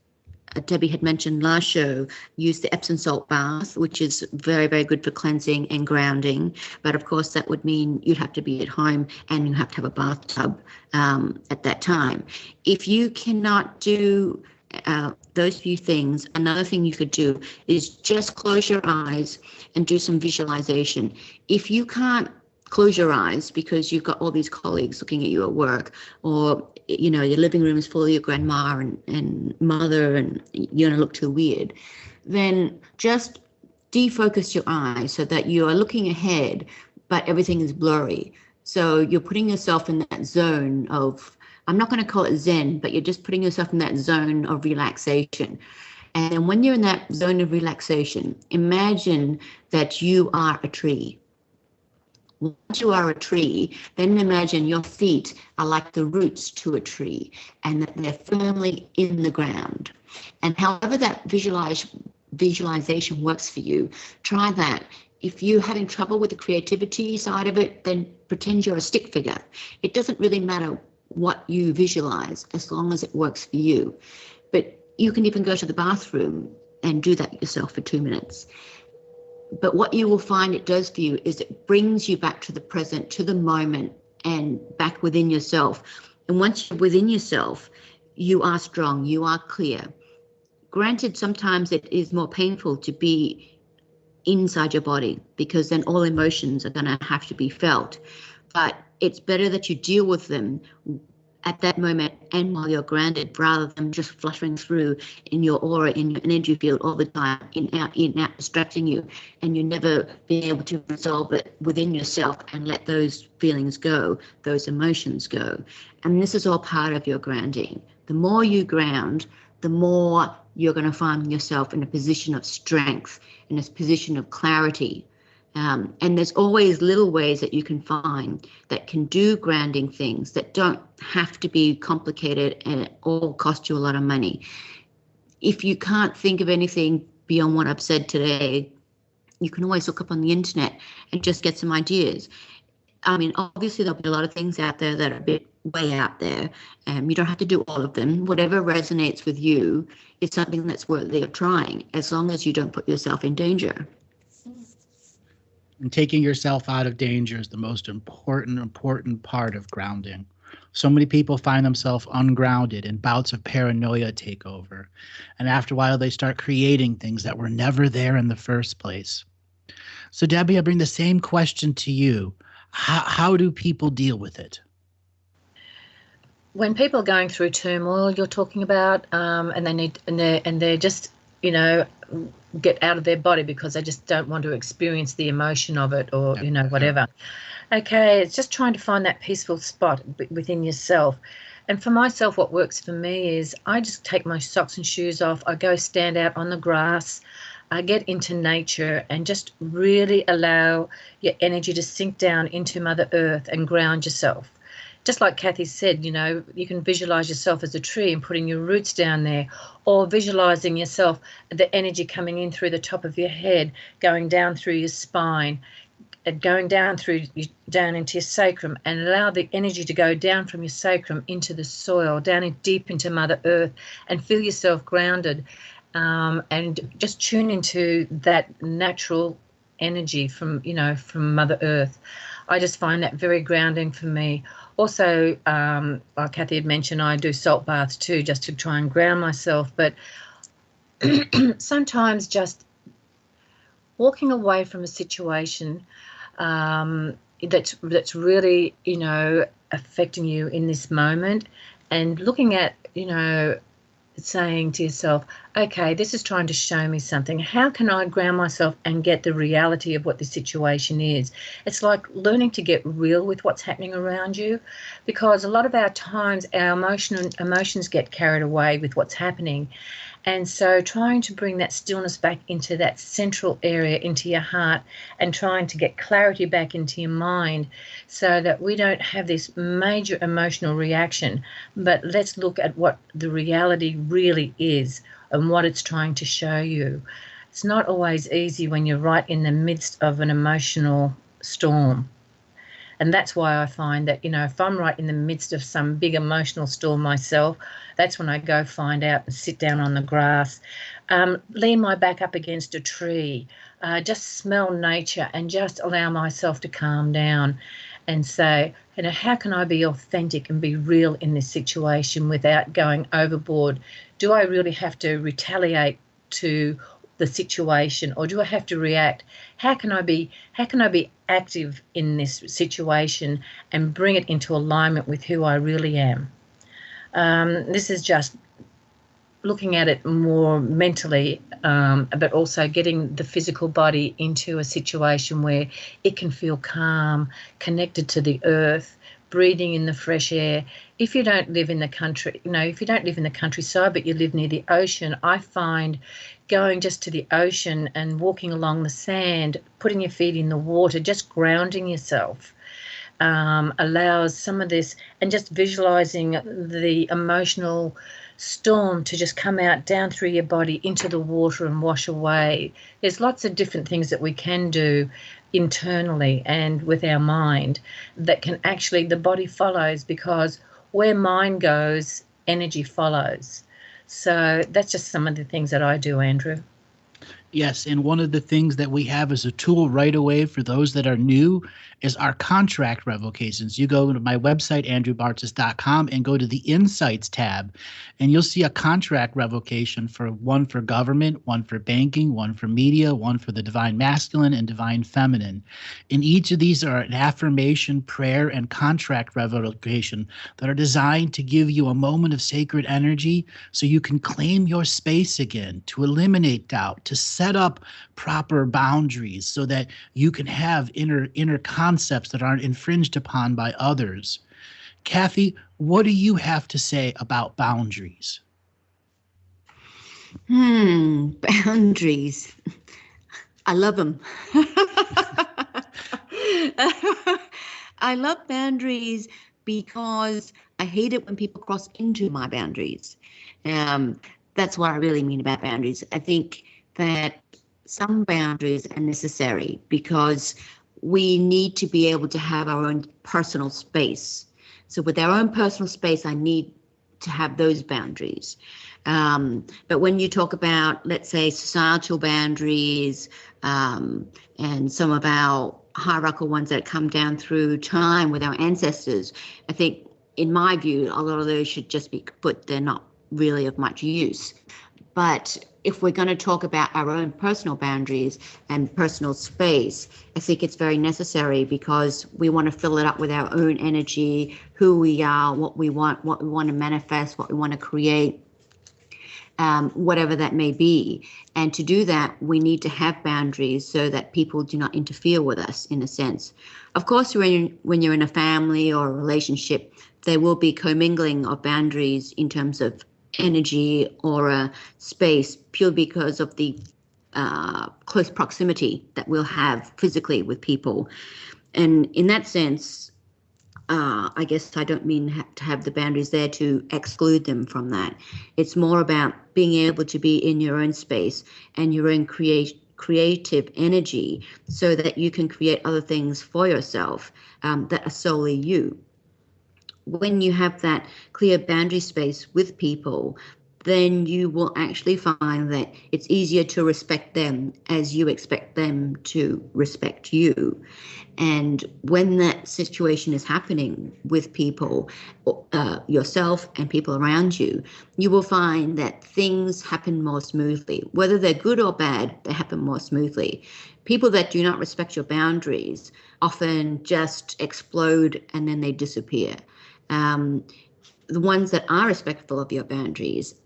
Debbie had mentioned last show, use the Epsom salt bath, which is very, very good for cleansing and grounding. But of course, that would mean you'd have to be at home and you have to have a bathtub at that time. If you cannot do those few things, another thing you could do is just close your eyes and do some visualization. If you can't close your eyes because you've got all these colleagues looking at you at work, or your living room is full of your grandma and mother and you're going to look too weird, then just defocus your eyes so that you are looking ahead but everything is blurry. So you're putting yourself in that zone of, I'm not going to call it Zen, but you're just putting yourself in that zone of relaxation. And then when you're in that zone of relaxation, imagine that you are a tree. Once you are a tree, then imagine your feet are like the roots to a tree and that they're firmly in the ground. And however that visualization works for you, try that. If you're having trouble with the creativity side of it, then pretend you're a stick figure. It doesn't really matter what you visualize as long as it works for you. But you can even go to the bathroom and do that yourself for 2 minutes. But what you will find it does for you is it brings you back to the present, to the moment, and back within yourself. And once you're within yourself, you are strong, you are clear. Granted, sometimes it is more painful to be inside your body because then all emotions are going to have to be felt. But it's better that you deal with them at that moment and while you're grounded, rather than just fluttering through in your aura, in your energy field all the time, in, out, distracting you, and you never being able to resolve it within yourself and let those feelings go, those emotions go. And this is all part of your grounding. The more you ground, the more you're going to find yourself in a position of strength, in a position of clarity. And there's always little ways that you can find that can do grounding things that don't have to be complicated and all cost you a lot of money. If you can't think of anything beyond what I've said today, you can always look up on the internet and just get some ideas. I mean, obviously there'll be a lot of things out there that are a bit way out there. You don't have to do all of them. Whatever resonates with you is something that's worthy of trying, as long as you don't put yourself in danger. And taking yourself out of danger is the most important part of grounding. So many people find themselves ungrounded and bouts of paranoia take over. And after a while, they start creating things that were never there in the first place. So Debbie, I bring the same question to you. How do people deal with it? When people are going through turmoil, you're talking about, and they're just, get out of their body because they just don't want to experience the emotion of it, or whatever. Okay, it's just trying to find that peaceful spot within yourself. And for myself, what works for me is I just take my socks and shoes off. I go stand out on the grass. I get into nature and just really allow your energy to sink down into Mother Earth and ground yourself. Just like Kathy said, you can visualize yourself as a tree and putting your roots down there, or visualizing yourself, the energy coming in through the top of your head, going down through your spine, going down into your sacrum, and allow the energy to go down from your sacrum into the soil, deep into Mother Earth, and feel yourself grounded, and just tune into that natural energy from Mother Earth. I just find that very grounding for me. Also, like Kathy had mentioned, I do salt baths too, just to try and ground myself. But sometimes just walking away from a situation that's really, affecting you in this moment, and looking at, saying to yourself, okay, this is trying to show me something. How can I ground myself and get the reality of what the situation is? It's like learning to get real with what's happening around you, because a lot of our times our emotions get carried away with what's happening. And so trying to bring that stillness back into that central area, into your heart, and trying to get clarity back into your mind so that we don't have this major emotional reaction, but let's look at what the reality really is and what it's trying to show you. It's not always easy when you're right in the midst of an emotional storm. And that's why I find that, if I'm right in the midst of some big emotional storm myself, that's when I go find out and sit down on the grass, lean my back up against a tree, just smell nature and just allow myself to calm down and say, how can I be authentic and be real in this situation without going overboard? Do I really have to retaliate to the situation, or do I have to react? How can I be active in this situation and bring it into alignment with who I really am? This is just looking at it more mentally, but also getting the physical body into a situation where it can feel calm, connected to the earth, breathing in the fresh air. If you don't live in the country, if you don't live in the countryside, but you live near the ocean, I find going just to the ocean and walking along the sand, putting your feet in the water, just grounding yourself, allows some of this, and just visualizing the emotional storm to just come out down through your body into the water and wash away. There's lots of different things that we can do internally and with our mind that can actually, the body follows, because where mind goes, energy follows. So that's just some of the things that I do, Andrew. Yes, and one of the things that we have as a tool right away for those that are new is our contract revocations. You go to my website, andrewbartzis.com, and go to the Insights tab, and you'll see a contract revocation for one for government, one for banking, one for media, one for the divine masculine and divine feminine. And each of these are an affirmation, prayer, and contract revocation that are designed to give you a moment of sacred energy so you can claim your space again, to eliminate doubt, to set up proper boundaries so that you can have inner concepts that aren't infringed upon by others. Kathy, what do you have to say about boundaries? Boundaries. I love them. I love boundaries because I hate it when people cross into my boundaries. That's what I really mean about boundaries. I think that some boundaries are necessary because we need to be able to have our own personal space. So with our own personal space, I need to have those boundaries. But when you talk about, let's say, societal boundaries, and some of our hierarchical ones that come down through time with our ancestors, I think, in my view, a lot of those should just be put. They're not really of much use. But if we're going to talk about our own personal boundaries and personal space, I think it's very necessary, because we want to fill it up with our own energy, who we are, what we want to manifest, what we want to create, whatever that may be. And to do that, we need to have boundaries so that people do not interfere with us, in a sense. Of course, when you're in a family or a relationship, there will be commingling of boundaries in terms of energy or a space, purely because of the close proximity that we'll have physically with people. And in that sense, I guess I don't mean to have the boundaries there to exclude them from that. It's more about being able to be in your own space and your own creative energy, so that you can create other things for yourself that are solely you. When you have that clear boundary space with people, then you will actually find that it's easier to respect them as you expect them to respect you. And when that situation is happening with people, yourself and people around you, you will find that things happen more smoothly. Whether they're good or bad, they happen more smoothly. People that do not respect your boundaries often just explode and then they disappear. The ones that are respectful of your boundaries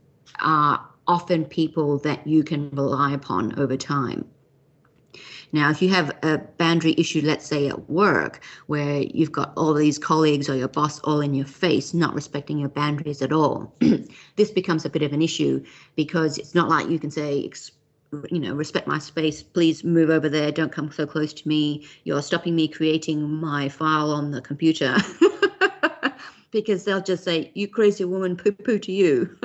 are often people that you can rely upon over time. Now, if you have a boundary issue, let's say at work, where you've got all these colleagues or your boss all in your face, not respecting your boundaries at all, this becomes a bit of an issue, because it's not like you can say, respect my space, please move over there, don't come so close to me, you're stopping me creating my file on the computer. Because they'll just say, you crazy woman, poo-poo to you.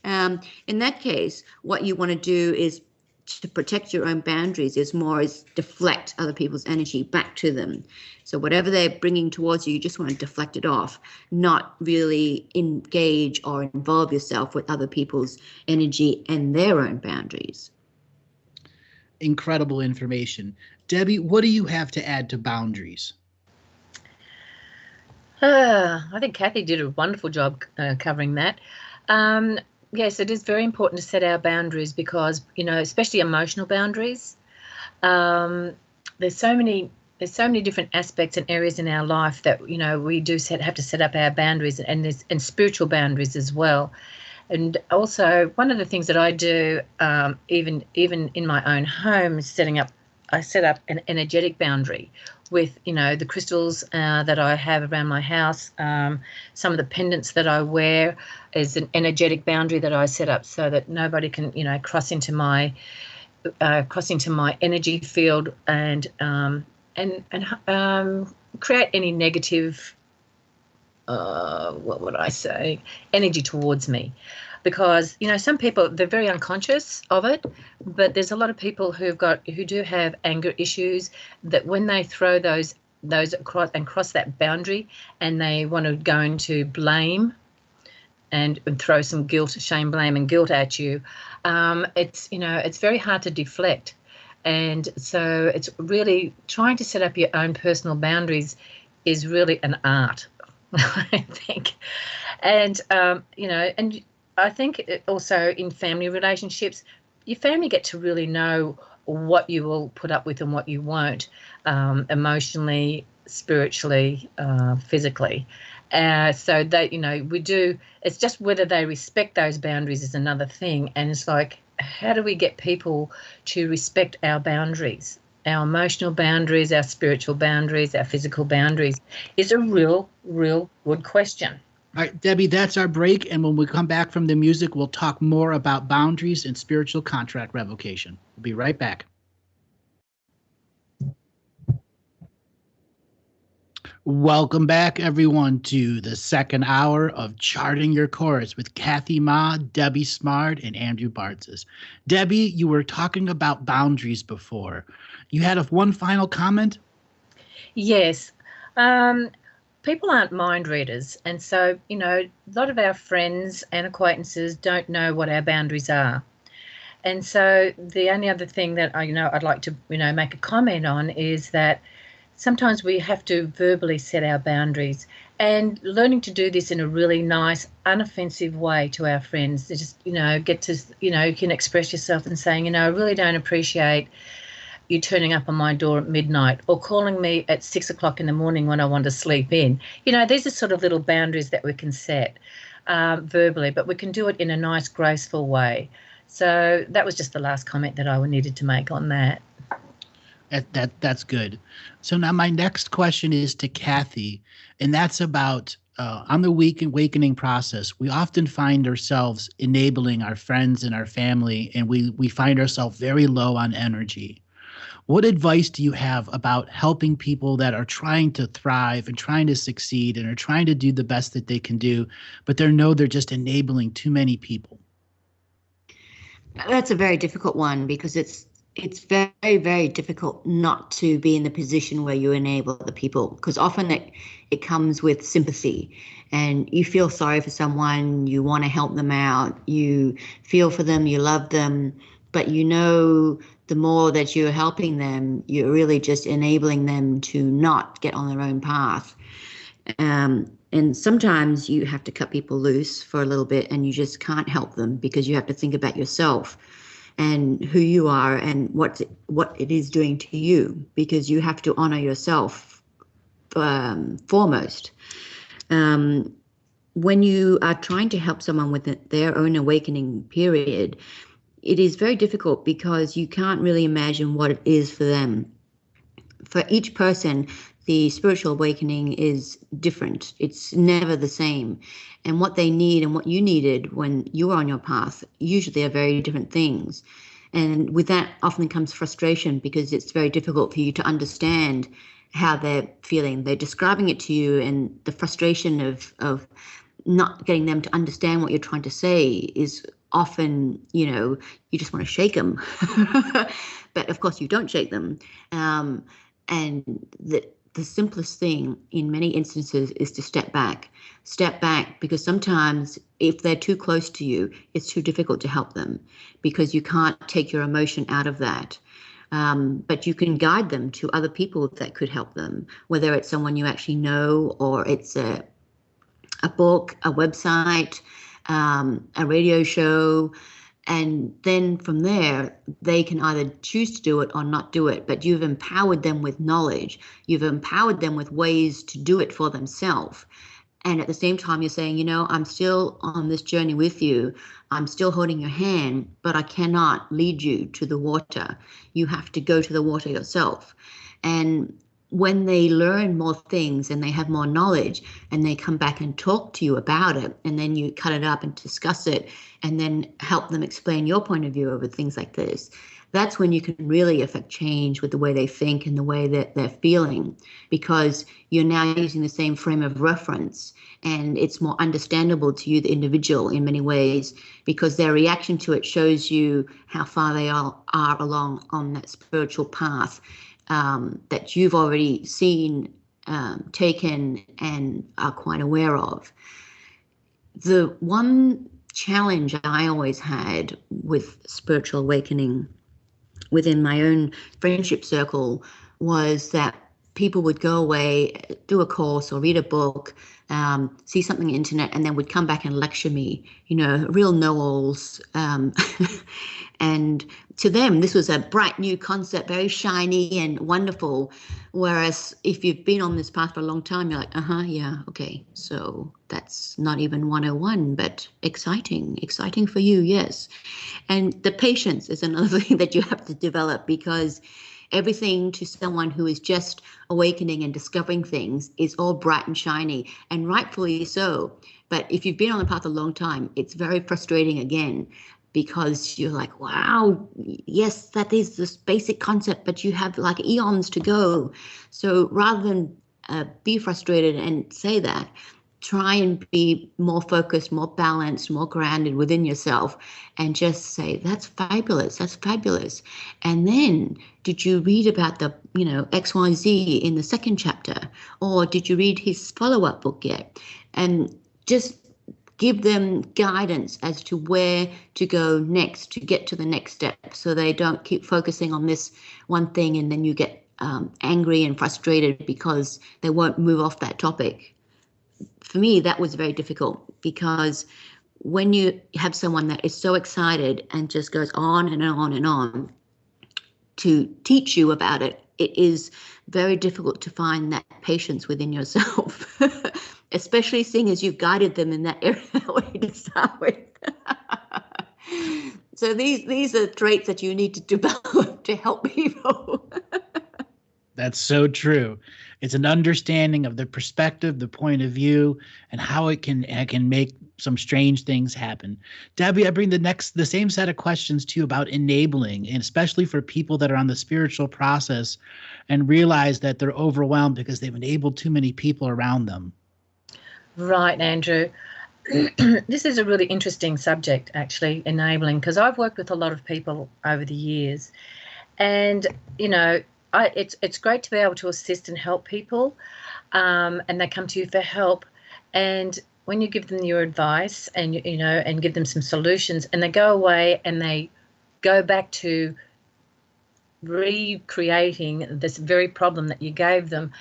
In that case, what you want to do is to protect your own boundaries is deflect other people's energy back to them. So whatever they're bringing towards you, you just want to deflect it off, not really engage or involve yourself with other people's energy and their own boundaries. Incredible information. Debbie, what do you have to add to boundaries? I think Kathy did a wonderful job covering that. Yes, it is very important to set our boundaries, because, especially emotional boundaries. There's so many different aspects and areas in our life that, we do have to set up our boundaries, and spiritual boundaries as well. And also, one of the things that I do, even in my own home, is I set up an energetic boundary with, the crystals that I have around my house. Some of the pendants that I wear is an energetic boundary that I set up, so that nobody can, cross into my energy field and create any negative, what would I say, energy towards me. Because, some people, they're very unconscious of it, but there's a lot of people who do have anger issues, that when they throw those across and cross that boundary, and they want to go into blame and throw some guilt, shame, blame and guilt at you, it's very hard to deflect. And so it's really trying to set up your own personal boundaries is really an art, I think. And, and I think also in family relationships, your family get to really know what you will put up with and what you won't, emotionally, spiritually, physically. So that, we do, it's just whether they respect those boundaries is another thing. And it's like, how do we get people to respect our boundaries? Our emotional boundaries, our spiritual boundaries, our physical boundaries is a real good question. All right, Debbie, that's our break. And when we come back from the music, we'll talk more about boundaries and spiritual contract revocation. We'll be right back. Welcome back, everyone, to the second hour of Charting Your Course with Kathy Ma, Debbie Smart, and Andrew Bartzes. Debbie, you were talking about boundaries before. You had one final comment? Yes. People aren't mind readers. And so, a lot of our friends and acquaintances don't know what our boundaries are. And so the only other thing that I'd like to, make a comment on is that sometimes we have to verbally set our boundaries, and learning to do this in a really nice, unoffensive way to our friends. They just, get to, you can express yourself and saying, I really don't appreciate you turning up on my door at midnight or calling me at 6 o'clock in the morning when I want to sleep in. These are sort of little boundaries that we can set verbally, but we can do it in a nice, graceful way. So that was just the last comment that I needed to make on that. That's good. So now my next question is to Kathy, and that's about on the awakening process. We often find ourselves enabling our friends and our family, and we find ourselves very low on energy. What advice do you have about helping people that are trying to thrive and trying to succeed and are trying to do the best that they can do, but they're just enabling too many people? That's a very difficult one, because it's very, very difficult not to be in the position where you enable the people, because often it comes with sympathy, and you feel sorry for someone, you want to help them out, you feel for them, you love them, but the more that you're helping them, you're really just enabling them to not get on their own path. And sometimes you have to cut people loose for a little bit, and you just can't help them because you have to think about yourself and who you are and what it is doing to you, because you have to honor yourself foremost. When you are trying to help someone with their own awakening period, it is very difficult because you can't really imagine what it is for them. For each person, the spiritual awakening is different. It's never the same. And what they need and what you needed when you were on your path usually are very different things. And with that often comes frustration, because it's very difficult for you to understand how they're feeling. They're describing it to you, and the frustration of not getting them to understand what you're trying to say is often, you just want to shake them. But of course you don't shake them. And the simplest thing in many instances is to step back, because sometimes if they're too close to you, it's too difficult to help them because you can't take your emotion out of that. But you can guide them to other people that could help them, whether it's someone you actually know, or it's a book, a website, a radio show. And then from there, they can either choose to do it or not do it. But you've empowered them with knowledge. You've empowered them with ways to do it for themselves. And at the same time, you're saying, I'm still on this journey with you. I'm still holding your hand, but I cannot lead you to the water. You have to go to the water yourself. And when they learn more things and they have more knowledge and they come back and talk to you about it, and then you cut it up and discuss it and then help them explain your point of view over things like this, that's when you can really affect change with the way they think and the way that they're feeling, because you're now using the same frame of reference, and it's more understandable to you, the individual, in many ways, because their reaction to it shows you how far they are along on that spiritual path that you've already seen, taken, and are quite aware of. The one challenge I always had with spiritual awakening within my own friendship circle was that people would go away, do a course or read a book, see something on the internet, and then would come back and lecture me, real know-alls. And to them, this was a bright new concept, very shiny and wonderful. Whereas if you've been on this path for a long time, you're like, yeah, okay. So that's not even 101, but exciting for you, yes. And the patience is another thing that you have to develop, because everything to someone who is just awakening and discovering things is all bright and shiny, and rightfully so. But if you've been on the path a long time, it's very frustrating again, because you're like, wow, yes, that is this basic concept, but you have like eons to go. So rather than be frustrated and say that, try and be more focused, more balanced, more grounded within yourself, and just say, that's fabulous, that's fabulous. And then, did you read about the, XYZ in the second chapter? Or did you read his follow-up book yet? And just give them guidance as to where to go next to get to the next step, so they don't keep focusing on this one thing and then you get angry and frustrated because they won't move off that topic. For me, that was very difficult, because when you have someone that is so excited and just goes on and on and on to teach you about it, it is very difficult to find that patience within yourself, especially seeing as you've guided them in that area already to start with. So these are traits that you need to develop to help people. That's so true. It's an understanding of the perspective, the point of view, and how it can make some strange things happen. Debbie, I bring the same set of questions to you about enabling, and especially for people that are on the spiritual process and realize that they're overwhelmed because they've enabled too many people around them. Right, Andrew. This is a really interesting subject, actually, enabling, because I've worked with a lot of people over the years, and it's great to be able to assist and help people, and they come to you for help, and when you give them your advice and and give them some solutions, and they go away and they go back to recreating this very problem that you gave them,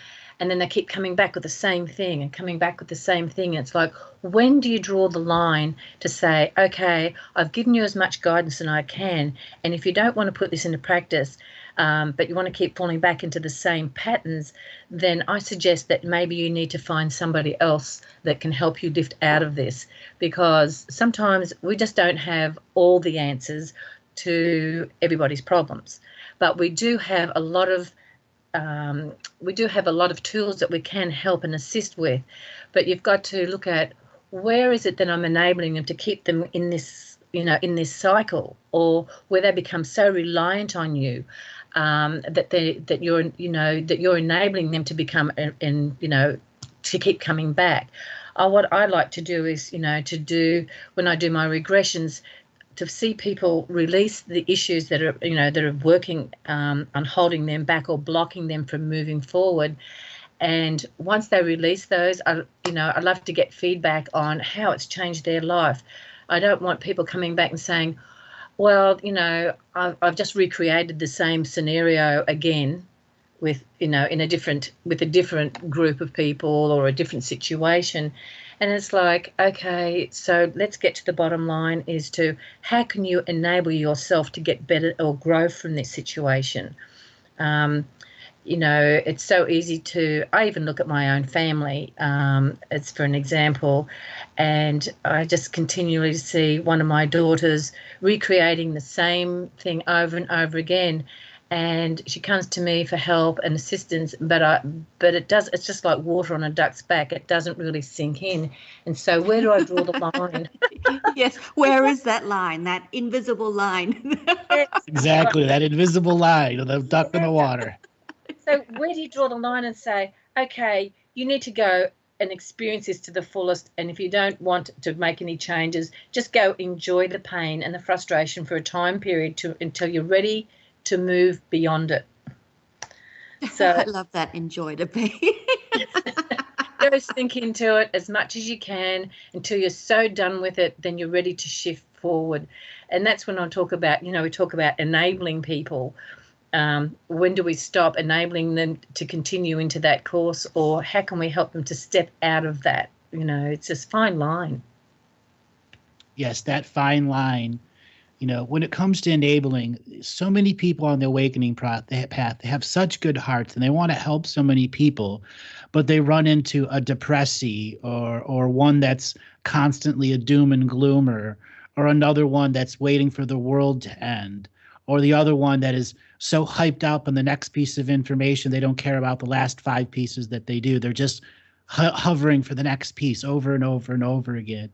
and then they keep coming back with the same thing and coming back with the same thing. It's like, when do you draw the line to say, okay, I've given you as much guidance as I can, and if you don't want to put this into practice, but you want to keep falling back into the same patterns, then I suggest that maybe you need to find somebody else that can help you lift out of this, because sometimes we just don't have all the answers to everybody's problems, but we do have a lot of tools that we can help and assist with. But you've got to look at, where is it that I'm enabling them to keep them in this, in this cycle, or where they become so reliant on you that you're enabling them to become to keep coming back. What I like to do is, when I do my regressions, to see people release the issues that are working on holding them back or blocking them from moving forward. And once they release those, I love to get feedback on how it's changed their life. I don't want people coming back and saying, well, I've just recreated the same scenario again with a different group of people or a different situation. And it's like, okay, so let's get to the bottom line, is to, how can you enable yourself to get better or grow from this situation? It's so easy I even look at my own family, it's for an example, and I just continually see one of my daughters recreating the same thing over and over again. And she comes to me for help and assistance, but it's just like water on a duck's back. It doesn't really sink in. And so where do I draw the line? Yes, where is that line, that invisible line? Exactly, that invisible line of the duck in the water. So where do you draw the line and say, okay, you need to go and experience this to the fullest, and if you don't want to make any changes, just go enjoy the pain and the frustration for a time period until you're ready to move beyond it. So I love that, enjoy the pain. Go sink into it as much as you can until you're so done with it, then you're ready to shift forward. And that's when I talk about, we talk about enabling people. When do we stop enabling them to continue into that course, or how can we help them to step out of that? It's this fine line. Yes, that fine line. When it comes to enabling, so many people on the awakening path, they have such good hearts and they want to help so many people, but they run into a depressee or one that's constantly a doom and gloomer, or another one that's waiting for the world to end, or the other one that is so hyped up on the next piece of information they don't care about the last 5 pieces that they do. They're just hovering for the next piece over and over and over again.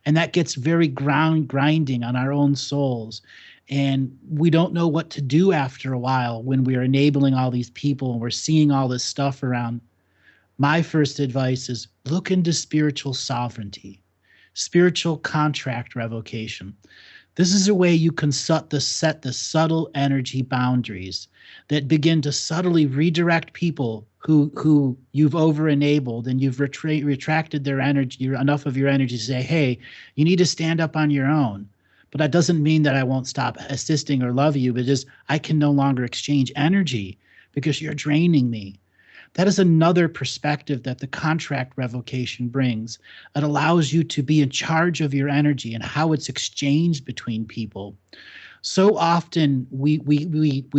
And that gets very grinding on our own souls. And we don't know what to do after a while when we're enabling all these people and we're seeing all this stuff around. My first advice is look into spiritual sovereignty, spiritual contract revocation. This is a way you can set the subtle energy boundaries that begin to subtly redirect people who you've over-enabled, and you've retracted their energy, enough of your energy to say, hey, you need to stand up on your own. But that doesn't mean that I won't stop assisting or love you, but just I can no longer exchange energy because you're draining me. That is another perspective that the contract revocation brings. It allows you to be in charge of your energy and how it's exchanged between people. So often we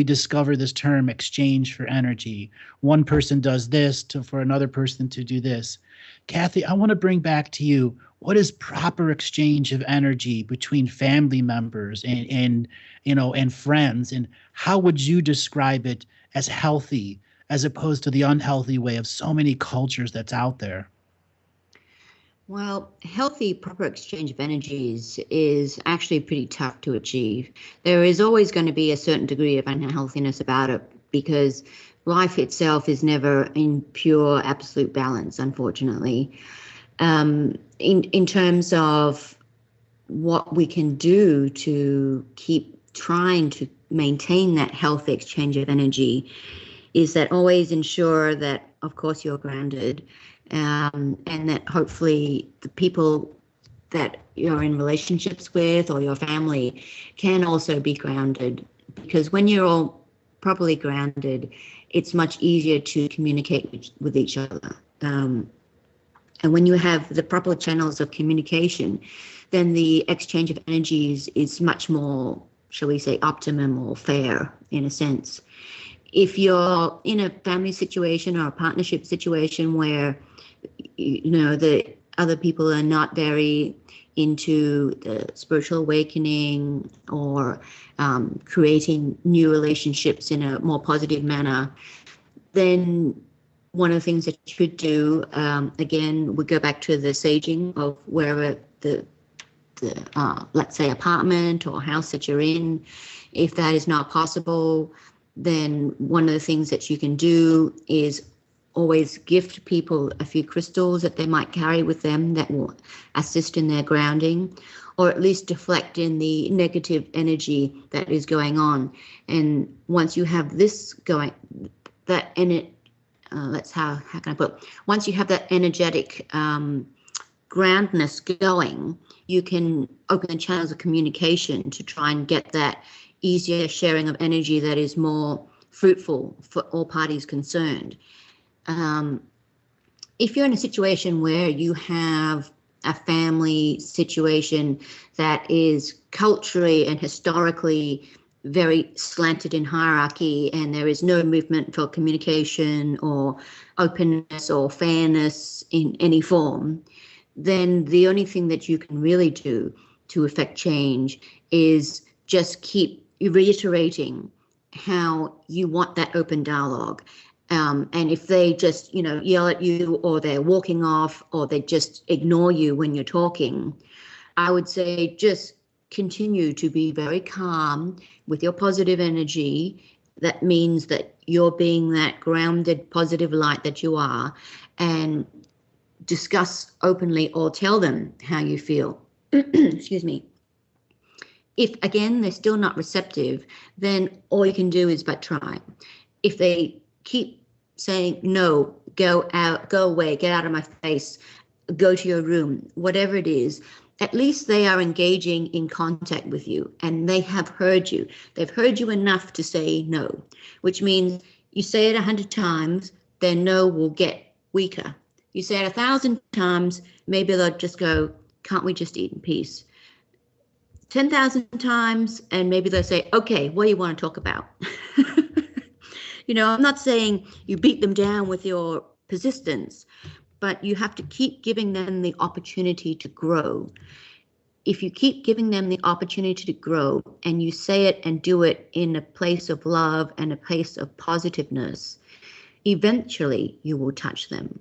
discover this term exchange for energy. One person does this for another person to do this. Kathy, I want to bring back to you, what is proper exchange of energy between family members and friends, and how would you describe it as healthy, as opposed to the unhealthy way of so many cultures that's out there? Well, healthy, proper exchange of energies is actually pretty tough to achieve. There is always going to be a certain degree of unhealthiness about it, because life itself is never in pure, absolute balance, unfortunately. In terms of what we can do to keep trying to maintain that healthy exchange of energy, is that always ensure that, of course, you're grounded, and that hopefully the people that you're in relationships with or your family can also be grounded. Because when you're all properly grounded, it's much easier to communicate with each other. And when you have the proper channels of communication, then the exchange of energies is much more, shall we say, optimum or fair in a sense. If you're in a family situation or a partnership situation where, the other people are not very into the spiritual awakening or creating new relationships in a more positive manner, then one of the things that you could do, again, we go back to the saging of wherever the let's say, apartment or house that you're in. If that is not possible, then one of the things that you can do is always gift people a few crystals that they might carry with them that will assist in their grounding, or at least deflect in the negative energy that is going on. And once you have this going, that how can I put it? Once you have that energetic groundness going, you can open the channels of communication to try and get that easier sharing of energy that is more fruitful for all parties concerned. If you're in a situation where you have a family situation that is culturally and historically very slanted in hierarchy, and there is no movement for communication or openness or fairness in any form, then the only thing that you can really do to affect change is just keep reiterating how you want that open dialogue. And if they just, yell at you, or they're walking off, or they just ignore you when you're talking, I would say just continue to be very calm with your positive energy. That means that you're being that grounded, positive light that you are, and discuss openly or tell them how you feel. Excuse me. If, again, they're still not receptive, then all you can do is but try. If they keep saying, no, go out, go away, get out of my face, go to your room, whatever it is, at least they are engaging in contact with you, and they have heard you. They've heard you enough to say no, which means you say it 100 times, their no will get weaker. You say it 1,000 times, maybe they'll just go, can't we just eat in peace? 10,000 times, and maybe they'll say, okay, what do you want to talk about? I'm not saying you beat them down with your persistence, but you have to keep giving them the opportunity to grow. If you keep giving them the opportunity to grow, and you say it and do it in a place of love and a place of positiveness, eventually you will touch them.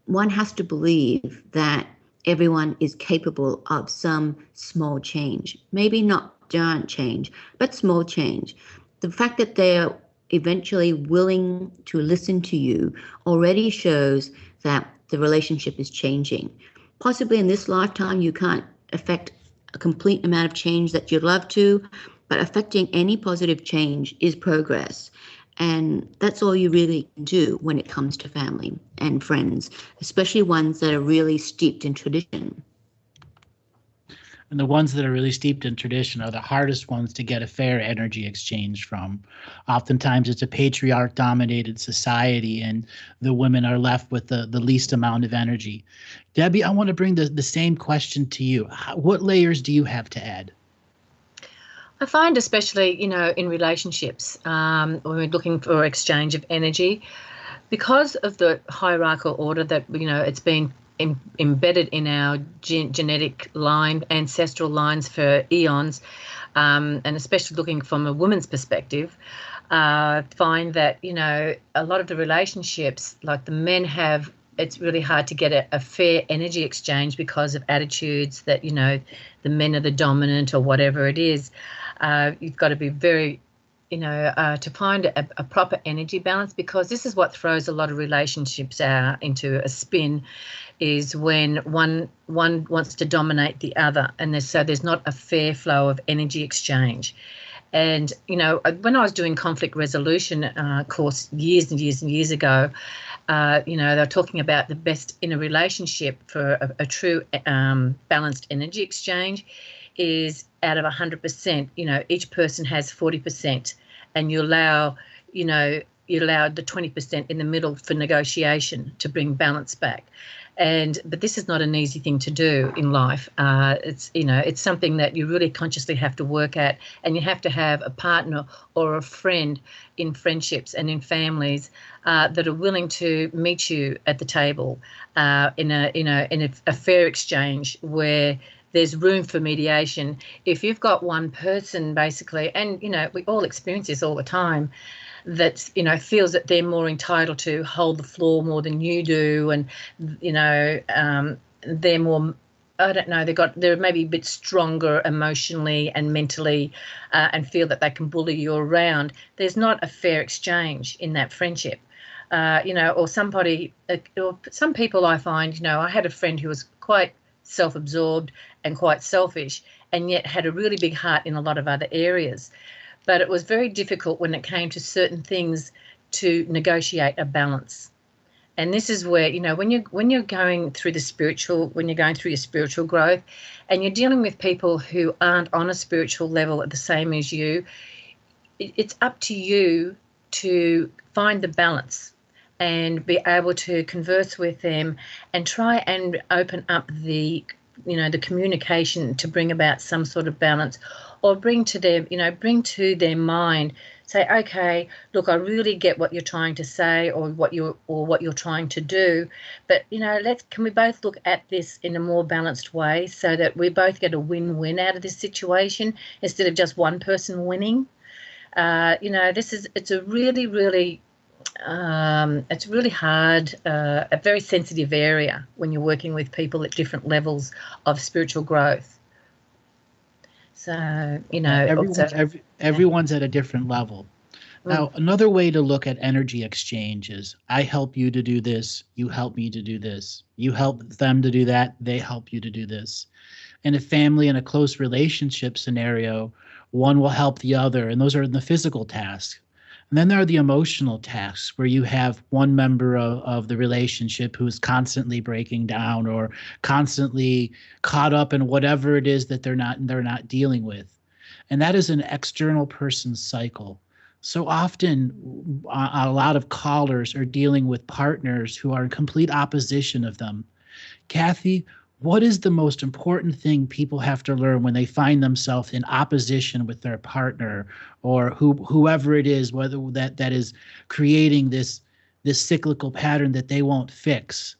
One has to believe that everyone is capable of some small change, maybe not giant change, but small change. The fact that they're eventually willing to listen to you already shows that the relationship is changing. Possibly in this lifetime, you can't affect a complete amount of change that you'd love to, but affecting any positive change is progress. And that's all you really can do when it comes to family and friends, especially ones that are really steeped in tradition. And the ones that are really steeped in tradition are the hardest ones to get a fair energy exchange from. Oftentimes it's a patriarch dominated society and the women are left with the least amount of energy. Debbie, I want to bring the same question to you. What layers do you have to add? I find especially, in relationships, when we're looking for exchange of energy, because of the hierarchical order that, it's been embedded in our genetic line, ancestral lines for eons, and especially looking from a woman's perspective, find that, a lot of the relationships, like the men have, it's really hard to get a fair energy exchange because of attitudes that, the men are the dominant or whatever it is. You've got to be very, to find a proper energy balance, because this is what throws a lot of relationships into a spin, is when one wants to dominate the other, and there's not a fair flow of energy exchange. And, when I was doing conflict resolution course years and years and years ago, they were talking about the best in a relationship for a true balanced energy exchange is out of 100%, each person has 40%, and you allow the 20% in the middle for negotiation to bring balance back. But this is not an easy thing to do in life. It's something that you really consciously have to work at, and you have to have a partner or a friend in friendships and in families that are willing to meet you at the table in a fair exchange where there's room for mediation. If you've got one person basically, and we all experience this all the time, that feels that they're more entitled to hold the floor more than you do, and they're more, I don't know, they're maybe a bit stronger emotionally and mentally, and feel that they can bully you around. There's not a fair exchange in that friendship. Or some people I find, I had a friend who was quite self-absorbed and quite selfish, and yet had a really big heart in a lot of other areas. But it was very difficult when it came to certain things to negotiate a balance. And this is where, when you're going through when you're going through your spiritual growth, and you're dealing with people who aren't on a spiritual level at the same as you, it's up to you to find the balance and be able to converse with them and try and open up the communication to bring about some sort of balance, or bring to their mind, say, okay, look, I really get what you're trying to say or what you're trying to do, but can we both look at this in a more balanced way so that we both get a win-win out of this situation instead of just one person winning. It's a really, really it's really hard, a very sensitive area when you're working with people at different levels of spiritual growth. So, everyone's at a different level. Now, another way to look at energy exchange is I help you to do this, you help me to do this. You help them to do that, they help you to do this. In a family and a close relationship scenario, one will help the other, and those are the physical tasks. And then there are the emotional tasks where you have one member of the relationship who's constantly breaking down or constantly caught up in whatever it is that they're not dealing with. And that is an external person's cycle. So often a lot of callers are dealing with partners who are in complete opposition of them. Kathy, what is the most important thing people have to learn when they find themselves in opposition with their partner or whoever it is, whether that is creating this cyclical pattern that they won't fix?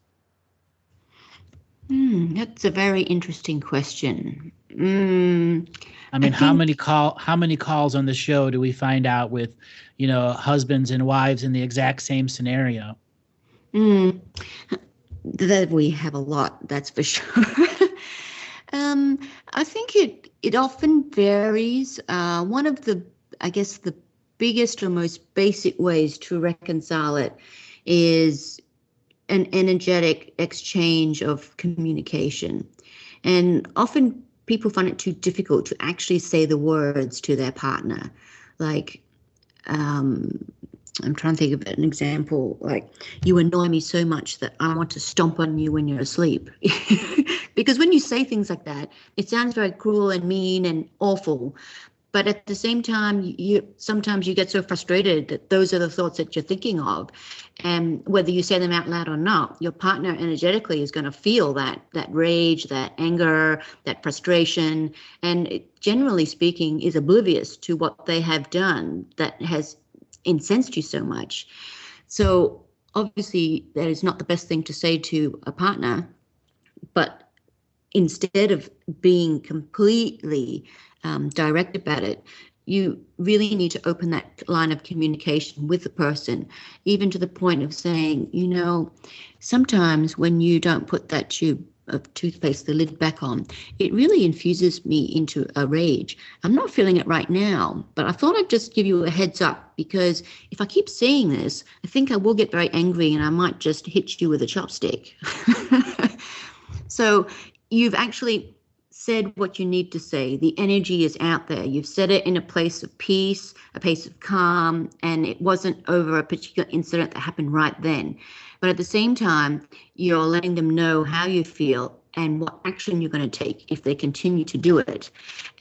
That's a very interesting question. I mean, how many calls on the show do we find out with, husbands and wives in the exact same scenario? That we have a lot, that's for sure. I think it often varies. One of the biggest or most basic ways to reconcile it is an energetic exchange of communication. And often people find it too difficult to actually say the words to their partner. Like, I'm trying to think of an example, like, you annoy me so much that I want to stomp on you when you're asleep. Because when you say things like that, it sounds very cruel and mean and awful. But at the same time, sometimes you get so frustrated that those are the thoughts that you're thinking of. And whether you say them out loud or not, your partner energetically is going to feel that rage, that anger, that frustration, and it, generally speaking, is oblivious to what they have done that has incensed you so much. So obviously that is not the best thing to say to a partner, but instead of being completely direct about it, you really need to open that line of communication with the person, even to the point of saying, you know, sometimes when you don't put that tube of toothpaste, the lid back on, it really infuses me into a rage. I'm not feeling it right now, but I thought I'd just give you a heads up, because if I keep saying this, I think I will get very angry and I might just hit you with a chopstick. So you've actually said what you need to say. The energy is out there. You've said it in a place of peace, a place of calm, and it wasn't over a particular incident that happened right then. But at the same time, you're letting them know how you feel and what action you're going to take if they continue to do it.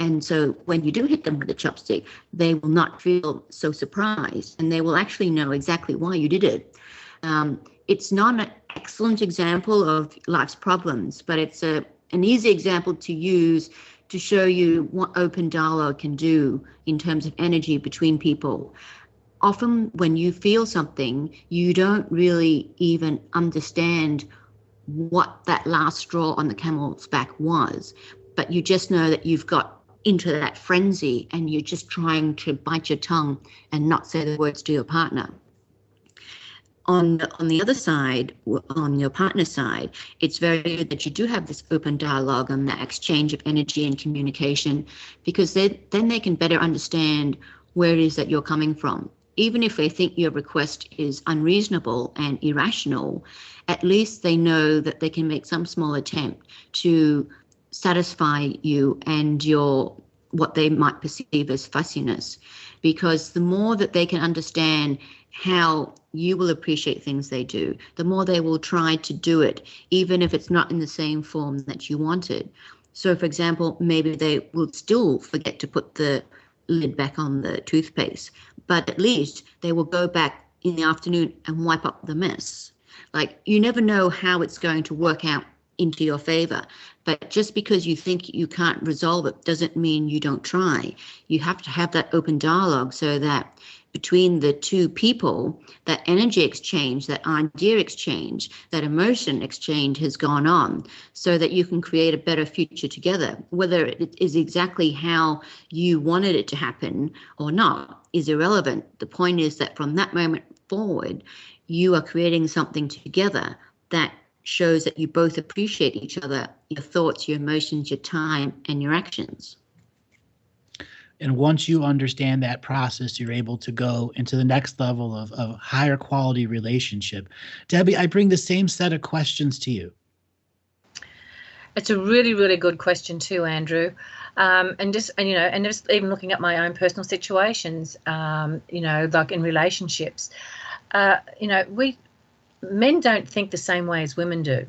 And so when you do hit them with a chopstick, they will not feel so surprised, and they will actually know exactly why you did it. It's not an excellent example of life's problems, but it's an easy example to use to show you what open dialogue can do in terms of energy between people. Often when you feel something, you don't really even understand what that last straw on the camel's back was, but you just know that you've got into that frenzy and you're just trying to bite your tongue and not say the words to your partner. On the other side, on your partner's side, it's very good that you do have this open dialogue and that exchange of energy and communication, because then they can better understand where it is that you're coming from. Even if they think your request is unreasonable and irrational, at least they know that they can make some small attempt to satisfy you and your what they might perceive as fussiness. Because the more that they can understand how you will appreciate things they do, the more they will try to do it, even if it's not in the same form that you wanted. So, for example, maybe they will still forget to put the lid back on the toothpaste, but at least they will go back in the afternoon and wipe up the mess. Like, you never know how it's going to work out into your favor, but just because you think you can't resolve it doesn't mean you don't try. You have to have that open dialogue so that between the two people, that energy exchange, that idea exchange, that emotion exchange has gone on, so that you can create a better future together. Whether it is exactly how you wanted it to happen or not is irrelevant. The point is that from that moment forward, you are creating something together that shows that you both appreciate each other, your thoughts, your emotions, your time, and your actions. And once you understand that process, you're able to go into the next level of higher quality relationship. Debbie, I bring the same set of questions to you. It's a really, really good question too, Andrew. And just even looking at my own personal situations, like in relationships, men don't think the same way as women do.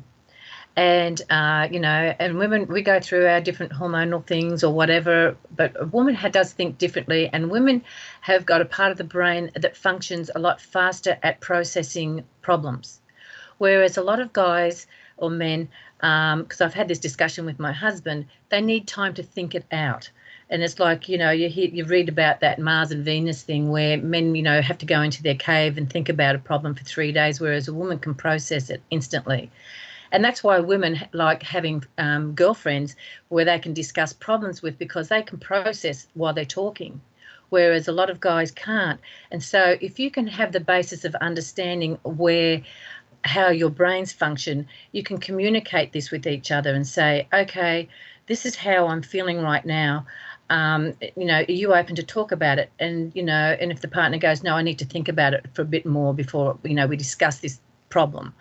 And, and women, we go through our different hormonal things or whatever, but a woman does think differently, and women have got a part of the brain that functions a lot faster at processing problems. Whereas a lot of guys or men, because I've had this discussion with my husband, they need time to think it out. And it's like, you read about that Mars and Venus thing where men, have to go into their cave and think about a problem for 3 days, whereas a woman can process it instantly. And that's why women like having girlfriends where they can discuss problems with, because they can process while they're talking, whereas a lot of guys can't. And so if you can have the basis of understanding how your brains function, you can communicate this with each other and say, okay, this is how I'm feeling right now. are you open to talk about it? And, and if the partner goes, no, I need to think about it for a bit more before, we discuss this problem.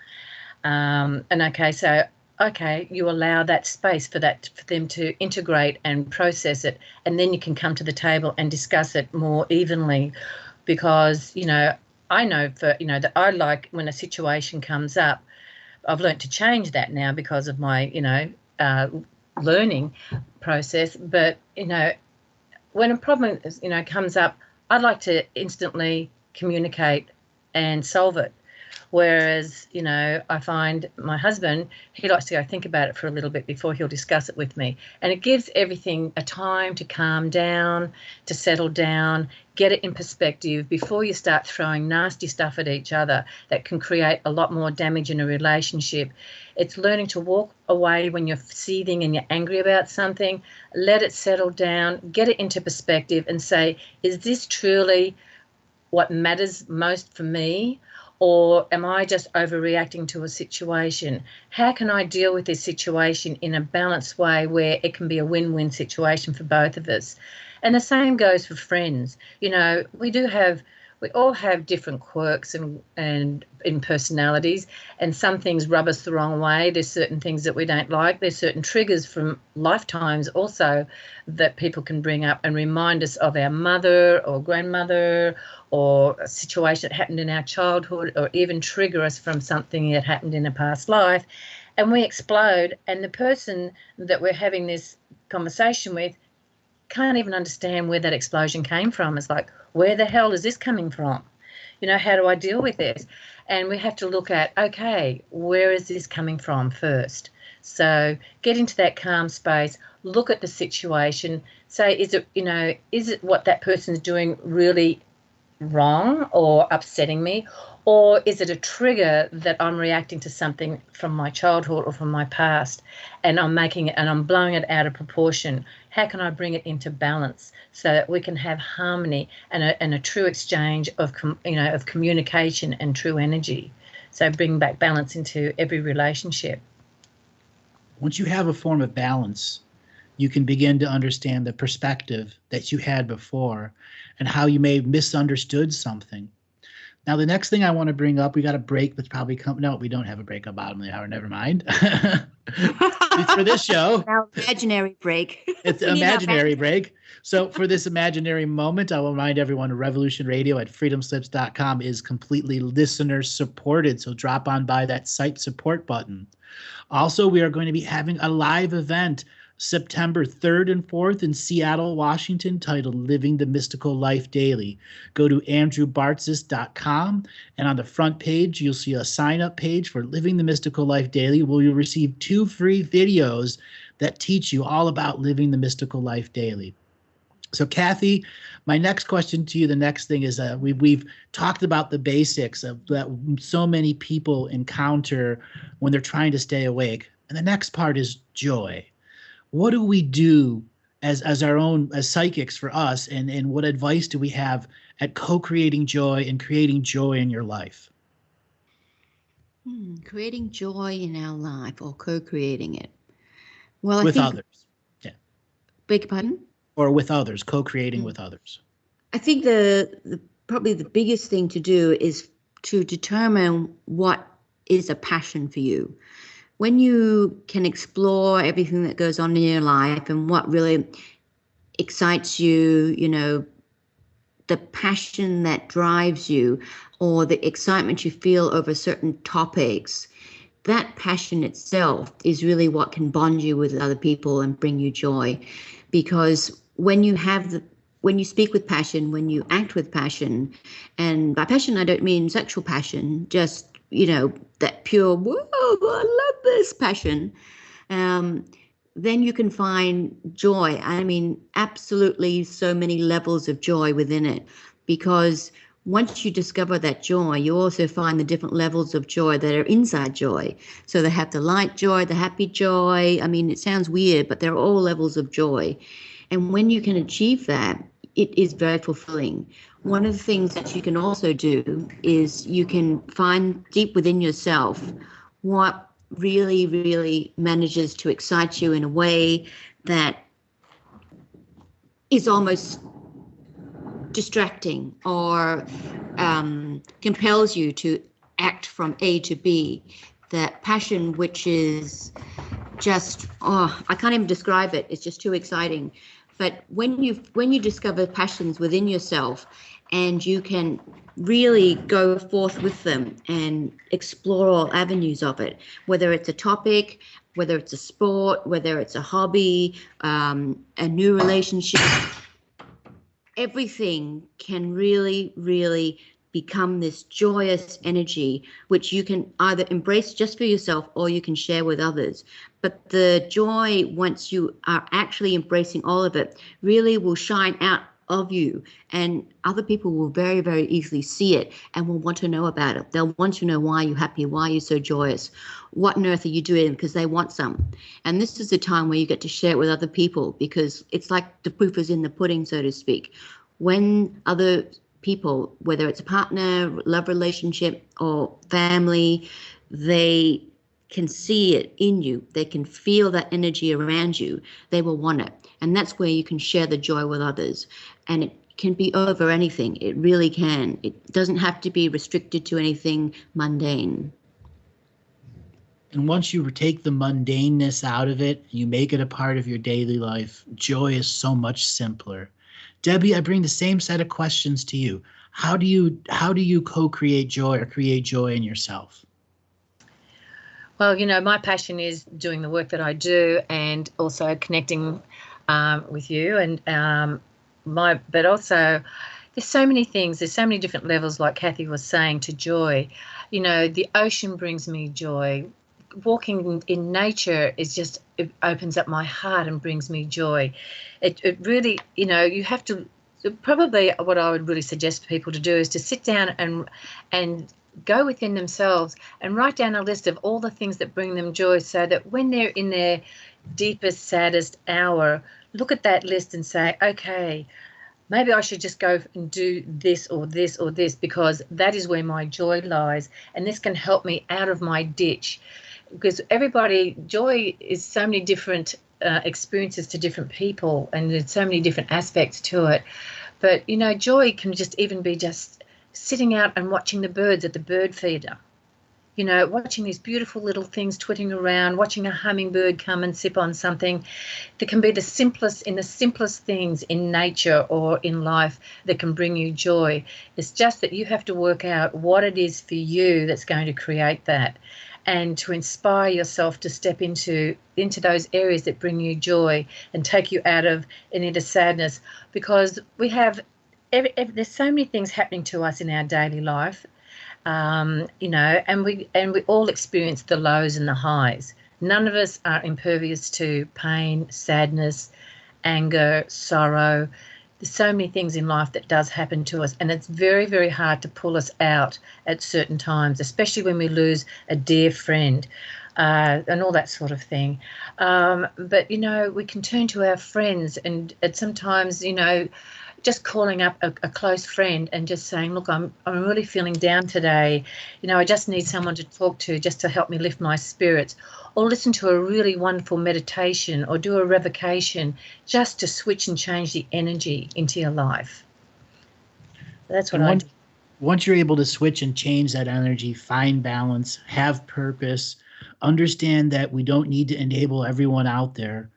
Okay, you allow that space for them to integrate and process it, and then you can come to the table and discuss it more evenly, because I know that I like when a situation comes up. I've learned to change that now because of my learning process. But when a problem comes up, I'd like to instantly communicate and solve it. Whereas, I find my husband, he likes to go think about it for a little bit before he'll discuss it with me. And it gives everything a time to calm down, to settle down, get it in perspective before you start throwing nasty stuff at each other that can create a lot more damage in a relationship. It's learning to walk away when you're seething and you're angry about something, let it settle down, get it into perspective and say, is this truly what matters most for me? Or am I just overreacting to a situation? How can I deal with this situation in a balanced way where it can be a win-win situation for both of us? And the same goes for friends. We all have different quirks and in personalities, and some things rub us the wrong way. There's certain things that we don't like. There's certain triggers from lifetimes also that people can bring up and remind us of our mother or grandmother, or a situation that happened in our childhood, or even trigger us from something that happened in a past life, and we explode, and the person that we're having this conversation with can't even understand where that explosion came from. It's like, where the hell is this coming from? How do I deal with this? And we have to look at, okay, where is this coming from first? So get into that calm space, look at the situation, say, is it what that person's doing really wrong or upsetting me, or is it a trigger that I'm reacting to something from my childhood or from my past, and I'm blowing it out of proportion? How can I bring it into balance so that we can have harmony and a true exchange of communication and true energy? So bring back balance into every relationship. Once you have a form of balance, you can begin to understand the perspective that you had before and how you may have misunderstood something. Now, the next thing I want to bring up, we got a break that's probably coming. No, we don't have a break at bottom of the hour. Never mind. It's for this show. Our imaginary break. It's an imaginary break. So for this imaginary moment, I will remind everyone Revolution Radio at freedomslips.com is completely listener supported. So drop on by that site support button. Also, we are going to be having a live event September 3rd and 4th in Seattle, Washington, titled Living the Mystical Life Daily. Go to andrewbartzis.com, and on the front page, you'll see a sign-up page for Living the Mystical Life Daily, where you'll receive 2 free videos that teach you all about living the mystical life daily. So, Kathy, my next question to you, the next thing is we've talked about the basics of that so many people encounter when they're trying to stay awake. And the next part is joy. What do we do as psychics for us, and what advice do we have at co-creating joy and creating joy in your life? Creating joy in our life, or co-creating it. Well, with others. Yeah. Beg your pardon? Or with others, co-creating with others. I think probably the biggest thing to do is to determine what is a passion for you. When you can explore everything that goes on in your life and what really excites you, the passion that drives you, or the excitement you feel over certain topics, that passion itself is really what can bond you with other people and bring you joy. Because when you speak with passion, when you act with passion, and by passion I don't mean sexual passion, just that pure, whoa, I love this passion, then you can find joy. I mean, absolutely so many levels of joy within it, because once you discover that joy, you also find the different levels of joy that are inside joy. So they have the light joy, the happy joy. I mean, it sounds weird, but they're all levels of joy. And when you can achieve that, it is very fulfilling. One of the things that you can also do is you can find deep within yourself what really, really manages to excite you in a way that is almost distracting or compels you to act from A to B. That passion, which is just, I can't even describe it. It's just too exciting. But when you discover passions within yourself and you can really go forth with them and explore all avenues of it, whether it's a topic, whether it's a sport, whether it's a hobby, a new relationship, everything can really, really become this joyous energy, which you can either embrace just for yourself or you can share with others. But the joy, once you are actually embracing all of it, really will shine out of you, and other people will very, very easily see it and will want to know about it. They'll want to know why you're happy, why you're so joyous, what on earth are you doing, because they want some. And this is the time where you get to share it with other people, because it's like the proof is in the pudding, so to speak. When other people, whether it's a partner, love relationship, or family, they can see it in you, they can feel that energy around you, they will want it. And that's where you can share the joy with others. And it can be over anything. It really can. It doesn't have to be restricted to anything mundane. And once you take the mundaneness out of it, you make it a part of your daily life, joy is so much simpler. Debbie, I bring the same set of questions to you. How do you co-create joy or create joy in yourself? Well, my passion is doing the work that I do and also connecting with you. And but also there's so many things, there's so many different levels, like Kathy was saying, to joy. The ocean brings me joy. Walking in nature it opens up my heart and brings me joy. It really, you have to, probably what I would really suggest for people to do is to sit down and go within themselves and write down a list of all the things that bring them joy, so that when they're in their deepest, saddest hour, look at that list and say, okay, maybe I should just go and do this or this or this, because that is where my joy lies, and this can help me out of my ditch. Because joy is so many different experiences to different people, and there's so many different aspects to it. But, joy can just even be just sitting out and watching the birds at the bird feeder, watching these beautiful little things twitting around, watching a hummingbird come and sip on something. That can be the simplest things in nature or in life that can bring you joy. It's just that you have to work out what it is for you that's going to create that, and to inspire yourself to step into those areas that bring you joy and take you out of and into sadness. Because we have there's so many things happening to us in our daily life, and we all experience the lows and the highs. None of us are impervious to pain, sadness, anger, sorrow. There's so many things in life that does happen to us, and it's very, very hard to pull us out at certain times, especially when we lose a dear friend and all that sort of thing. But, we can turn to our friends, and sometimes, just calling up a close friend and just saying, look, I'm really feeling down today. I just need someone to talk to just to help me lift my spirits. Or listen to a really wonderful meditation or do a revocation just to switch and change the energy into your life. That's what I do. Once you're able to switch and change that energy, find balance, have purpose, understand that we don't need to enable everyone out there.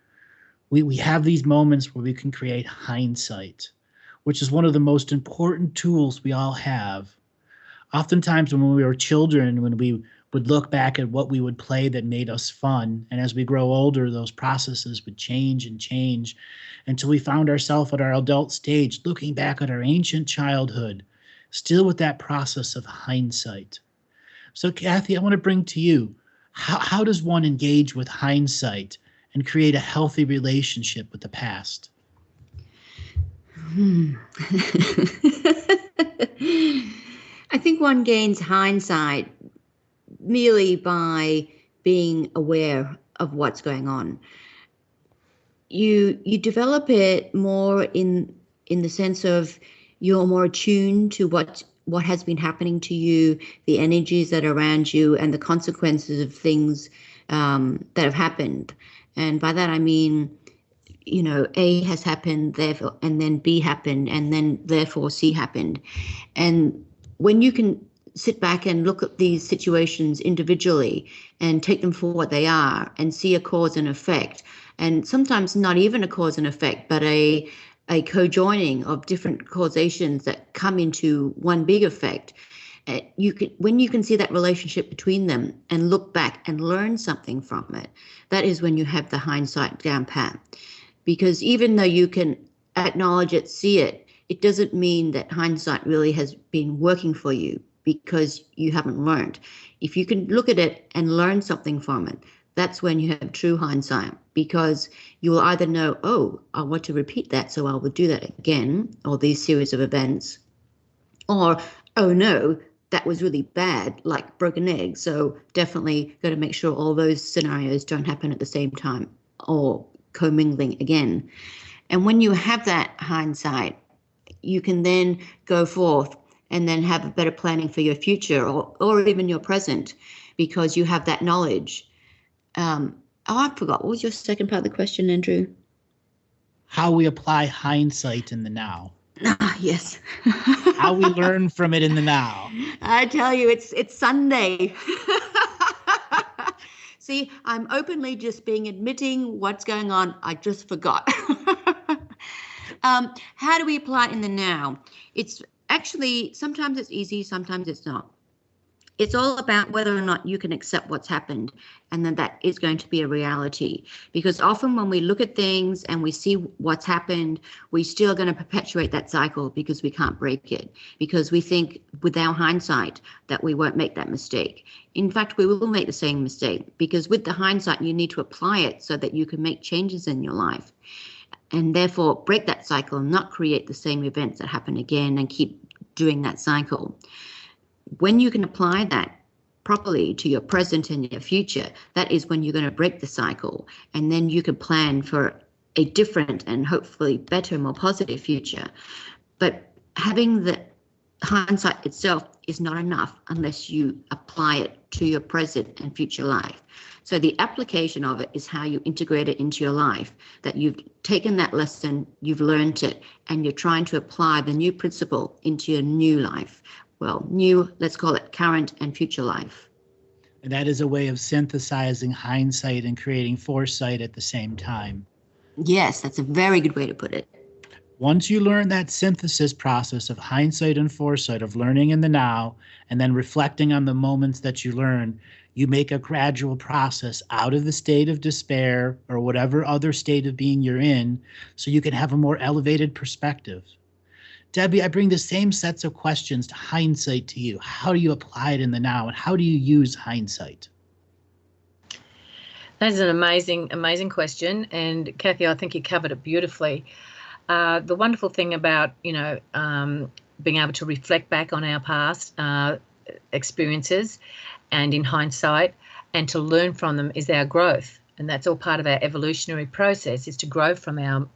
We have these moments where we can create hindsight, which is one of the most important tools we all have. Oftentimes when we were children, when we would look back at what we would play that made us fun, and as we grow older, those processes would change and change until we found ourselves at our adult stage looking back at our ancient childhood, still with that process of hindsight. So Kathy, I want to bring to you, how does one engage with hindsight and create a healthy relationship with the past? I think one gains hindsight merely by being aware of what's going on. You develop it more in the sense of you're more attuned to what has been happening to you, the energies that are around you, and the consequences of things that have happened. And by that I mean A has happened, therefore, and then B happened, and then therefore C happened. And when you can sit back and look at these situations individually and take them for what they are and see a cause and effect, and sometimes not even a cause and effect, but a co-joining of different causations that come into one big effect. When you can see that relationship between them and look back and learn something from it, that is when you have the hindsight down pat. Because even though you can acknowledge it, see it, it doesn't mean that hindsight really has been working for you, because you haven't learned. If you can look at it and learn something from it, that's when you have true hindsight, because you will either know, oh, I want to repeat that, so I will do that again, or these series of events, or, oh no, that was really bad, like broken eggs. So definitely got to make sure all those scenarios don't happen at the same time or commingling again. And when you have that hindsight, you can then go forth and then have a better planning for your future, or even your present, because you have that knowledge. I forgot. What was your second part of the question, Andrew? How we apply hindsight in the now. Ah, yes. How we learn from it in the now. I tell you, it's Sunday. See, I'm openly just admitting what's going on. I just forgot. How do we apply it in the now? It's actually, sometimes it's easy, sometimes it's not. It's all about whether or not you can accept what's happened, and then that is going to be a reality. Because often when we look at things and we see what's happened, we're still going to perpetuate that cycle because we can't break it. Because we think with our hindsight that we won't make that mistake. In fact, we will make the same mistake, because with the hindsight, you need to apply it so that you can make changes in your life, and therefore break that cycle and not create the same events that happen again and keep doing that cycle. When you can apply that properly to your present and your future, that is when you're going to break the cycle, and then you can plan for a different and hopefully better, more positive future. But having the hindsight itself is not enough unless you apply it to your present and future life. So the application of it is how you integrate it into your life, that you've taken that lesson, you've learned it, and you're trying to apply the new principle into your new life. Well, new, let's call it current and future life. And that is a way of synthesizing hindsight and creating foresight at the same time. Yes, that's a very good way to put it. Once you learn that synthesis process of hindsight and foresight, of learning in the now, and then reflecting on the moments that you learn, you make a gradual process out of the state of despair or whatever other state of being you're in, so you can have a more elevated perspective. Debbie, I bring the same sets of questions to hindsight to you. How do you apply it in the now, and how do you use hindsight? That's an amazing question. And Kathy, I think you covered it beautifully. The wonderful thing about, being able to reflect back on our past experiences and in hindsight and to learn from them is our growth. And that's all part of our evolutionary process, is to grow from our,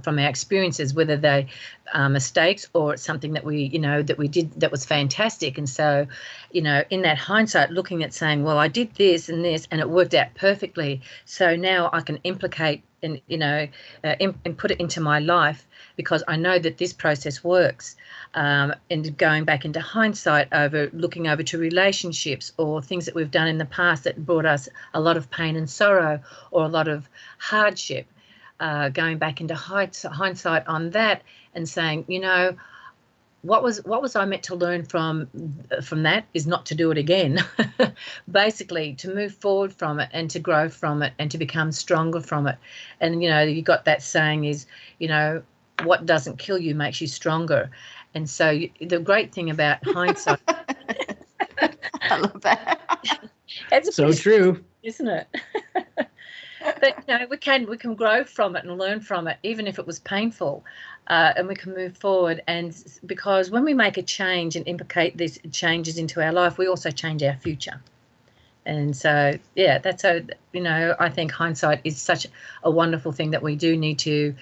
from our experiences, whether they are mistakes or it's something that we did that was fantastic. And so, in that hindsight, looking at saying, well, I did this and it worked out perfectly. So now I can implicate and, and put it into my life because I know that this process works. And going back into hindsight, looking over to relationships or things that we've done in the past that brought us a lot of pain and sorrow or a lot of hardship, going back into hindsight on that and saying, what was I meant to learn from that is not to do it again. Basically, to move forward from it and to grow from it and to become stronger from it. And, you got that saying is, what doesn't kill you makes you stronger. And so the great thing about hindsight. I love that. It's so true, isn't it? But we can grow from it and learn from it, even if it was painful, and we can move forward. And because when we make a change and implicate these changes into our life, we also change our future. And so, that's I think hindsight is such a wonderful thing that we do need to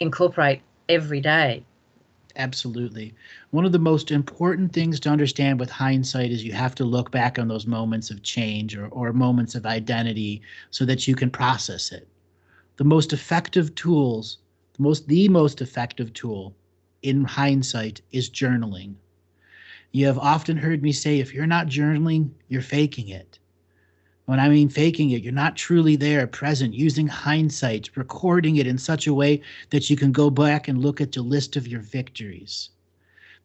incorporate every day. Absolutely. One of the most important things to understand with hindsight is you have to look back on those moments of change or moments of identity so that you can process it. the most effective tools, the most effective tool in hindsight is journaling. You have often heard me say, if you're not journaling, you're faking it. When I mean faking it, you're not truly there, present, using hindsight, recording it in such a way that you can go back and look at the list of your victories.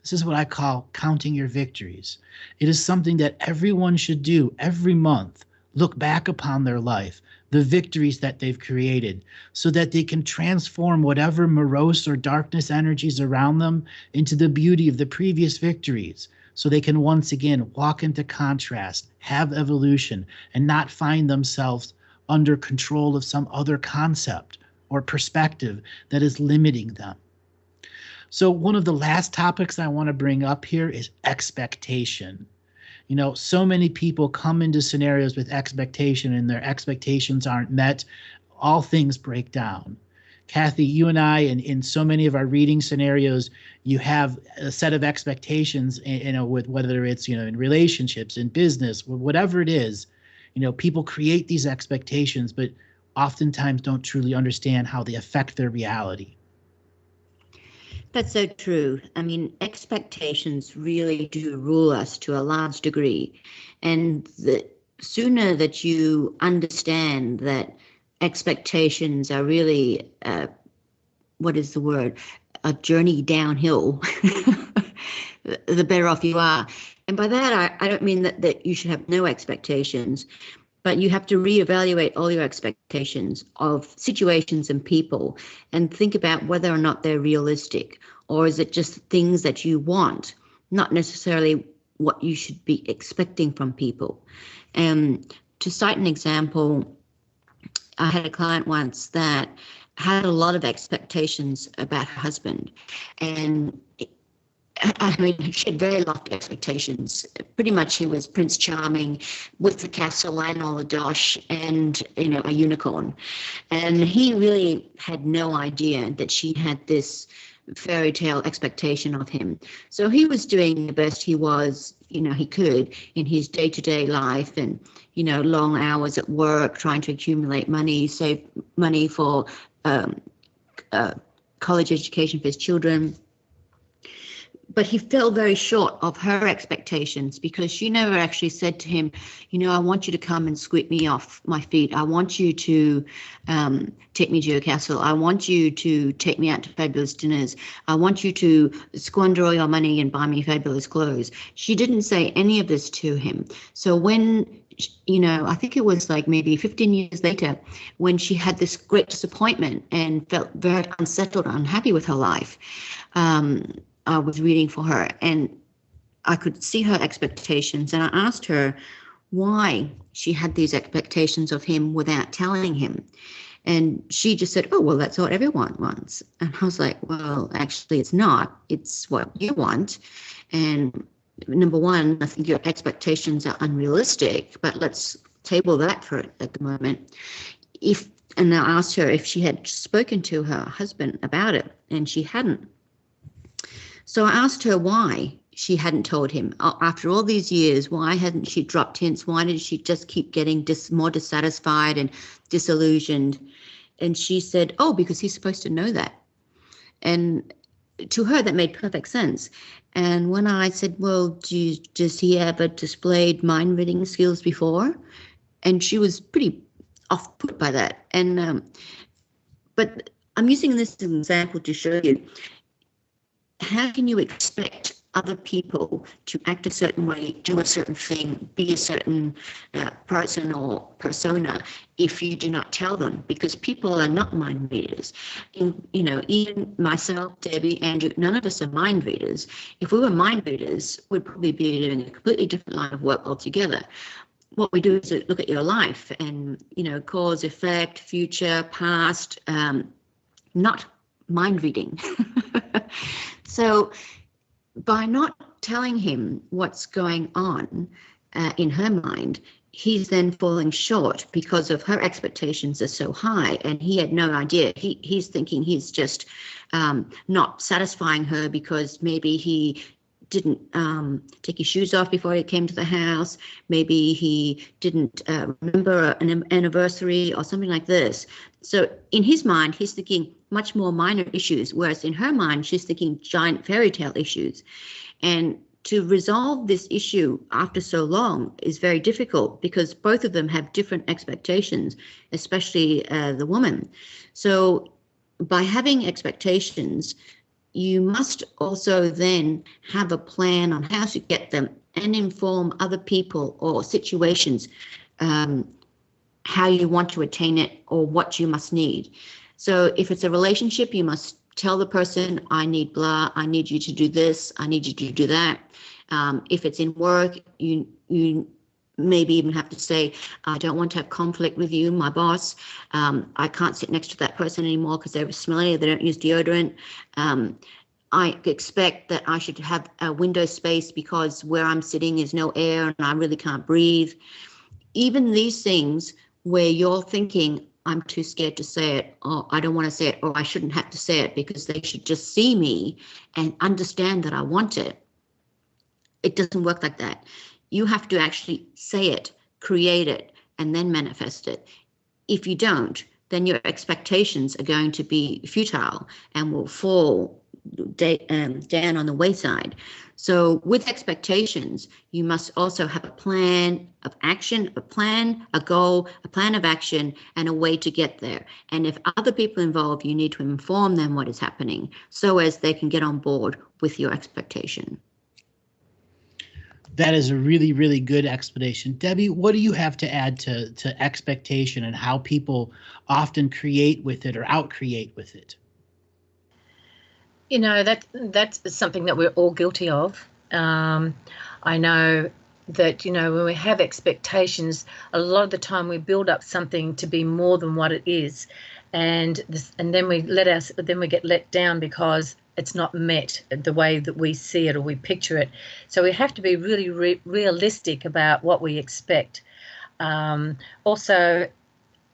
This is what I call counting your victories. It is something that everyone should do every month. Look back upon their life, the victories that they've created, so that they can transform whatever morose or darkness energies around them into the beauty of the previous victories, so they can once again walk into contrast, have evolution, and not find themselves under control of some other concept or perspective that is limiting them. So one of the last topics I want to bring up here is expectation. You know, so many people come into scenarios with expectation and their expectations aren't met. All things break down. Kathy, you and I, in so many of our reading scenarios, you have a set of expectations, you know, with whether it's, you know, in relationships, in business, whatever it is, you know, people create these expectations, but oftentimes don't truly understand how they affect their reality. That's so true. I mean, expectations really do rule us to a large degree. And the sooner that you understand that expectations are really, what is the word, a journey downhill, the better off you are. And by that, I don't mean that you should have no expectations, but you have to reevaluate all your expectations of situations and people and think about whether or not they're realistic, or is it just things that you want, not necessarily what you should be expecting from people. To cite an example, I had a client once that had a lot of expectations about her husband, and I mean, she had very lofty expectations. Pretty much he was Prince Charming with the castle and all the dosh and, you know, a unicorn. And he really had no idea that she had this fairy tale expectation of him. So he was doing the best he was, you know, he could in his day-to-day life, and, you know, long hours at work, trying to accumulate money, save money for college education for his children. But he fell very short of her expectations, because she never actually said to him, you know, I want you to come and sweep me off my feet. I want you to take me to your castle. I want you to take me out to fabulous dinners. I want you to squander all your money and buy me fabulous clothes. She didn't say any of this to him. So when, you know, I think it was like maybe 15 years later, when she had this great disappointment and felt very unsettled, unhappy with her life, I was reading for her, and I could see her expectations, and I asked her why she had these expectations of him without telling him. And she just said, oh, well, that's what everyone wants. And I was like, well, actually, it's not. It's what you want. And number one, I think your expectations are unrealistic, but let's table that for it at the moment. And I asked her if she had spoken to her husband about it, and she hadn't. So I asked her why she hadn't told him. After all these years, why hadn't she dropped hints? Why did she just keep getting more dissatisfied and disillusioned? And she said, oh, because he's supposed to know that. And to her, that made perfect sense. And when I said, well, does he ever displayed mind reading skills before? And she was pretty off put by that. And but I'm using this as an example to show you, how can you expect other people to act a certain way, do a certain thing, be a certain person or persona if you do not tell them? Because people are not mind readers. You know, even myself, Debbie, Andrew, none of us are mind readers. If we were mind readers, we'd probably be doing a completely different line of work altogether. What we do is look at your life and, you know, cause, effect, future, past, not mind reading. So by not telling him what's going on in her mind, he's then falling short because of her expectations are so high, and he had no idea. He's thinking he's just not satisfying her because maybe he didn't take his shoes off before he came to the house. Maybe he didn't remember an anniversary or something like this. So in his mind, he's thinking much more minor issues, whereas in her mind, she's thinking giant fairy tale issues. And to resolve this issue after so long is very difficult because both of them have different expectations, especially the woman. So by having expectations, you must also then have a plan on how to get them and inform other people or situations how you want to attain it or what you must need. So if it's a relationship, you must tell the person, I need blah, I need you to do this, I need you to do that. If it's in work, you maybe even have to say, I don't want to have conflict with you, my boss. I can't sit next to that person anymore because they're smelly, they don't use deodorant. I expect that I should have a window space because where I'm sitting is no air and I really can't breathe. Even these things where you're thinking, I'm too scared to say it, or I don't want to say it, or I shouldn't have to say it because they should just see me and understand that I want it. It doesn't work like that. You have to actually say it, create it, and then manifest it. If you don't, then your expectations are going to be futile and will fall down on the wayside. So with expectations, you must also have a plan of action, a goal, a plan of action, and a way to get there. And if other people involved, you need to inform them what is happening so as they can get on board with your expectation. That is a really, really good explanation. Debbie, what do you have to add to expectation and how people often create with it or out-create with it? You know, that's something that we're all guilty of. I know that, you know, when we have expectations, a lot of the time we build up something to be more than what it is, and then we get let down because it's not met the way that we see it or we picture it. So we have to be really realistic about what we expect. Also,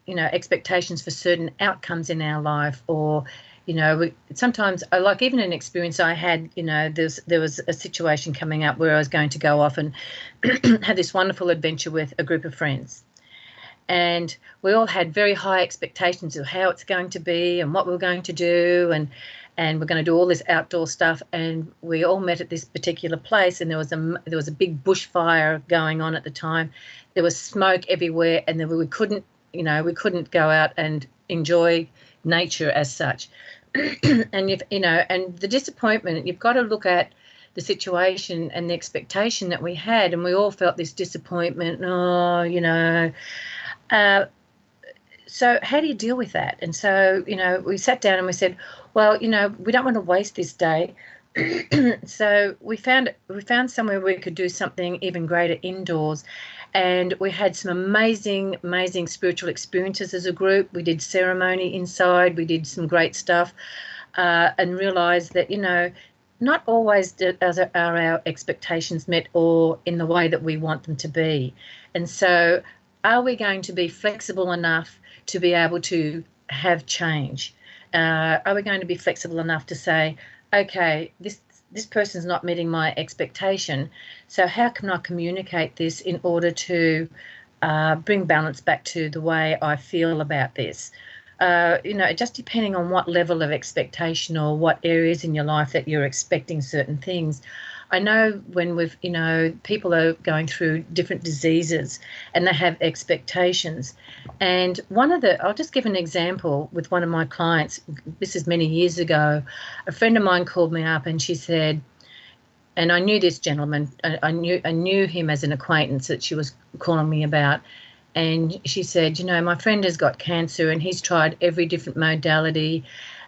you know, expectations for certain outcomes in our life, or you know, sometimes, like even an experience I had, you know, there was a situation coming up where I was going to go off and have this wonderful adventure with a group of friends. And we all had very high expectations of how it's going to be and what we were going to do, and we're going to do all this outdoor stuff. And we all met at this particular place, and there was a big bushfire going on at the time. There was smoke everywhere, and we couldn't go out and enjoy nature as such. And and the disappointment, you've got to look at the situation and the expectation that we had, and we all felt this disappointment. So how do you deal with that? And so, you know, we sat down and we said, well, you know, we don't want to waste this day. So we found somewhere we could do something even greater indoors. And we had some amazing spiritual experiences as a group. We did ceremony inside. We did some great stuff, and realised that, you know, not always are our expectations met or in the way that we want them to be. And so are we going to be flexible enough to be able to have change? Are we going to be flexible enough to say, okay, this person's not meeting my expectation, so how can I communicate this in order to bring balance back to the way I feel about this? You know, just depending on what level of expectation or what areas in your life that you're expecting certain things. I know when people are going through different diseases and they have expectations. And I'll just give an example with one of my clients. This is many years ago. A friend of mine called me up and she said, and I knew this gentleman, I knew him as an acquaintance that she was calling me about. And she said, you know, my friend has got cancer and he's tried every different modality.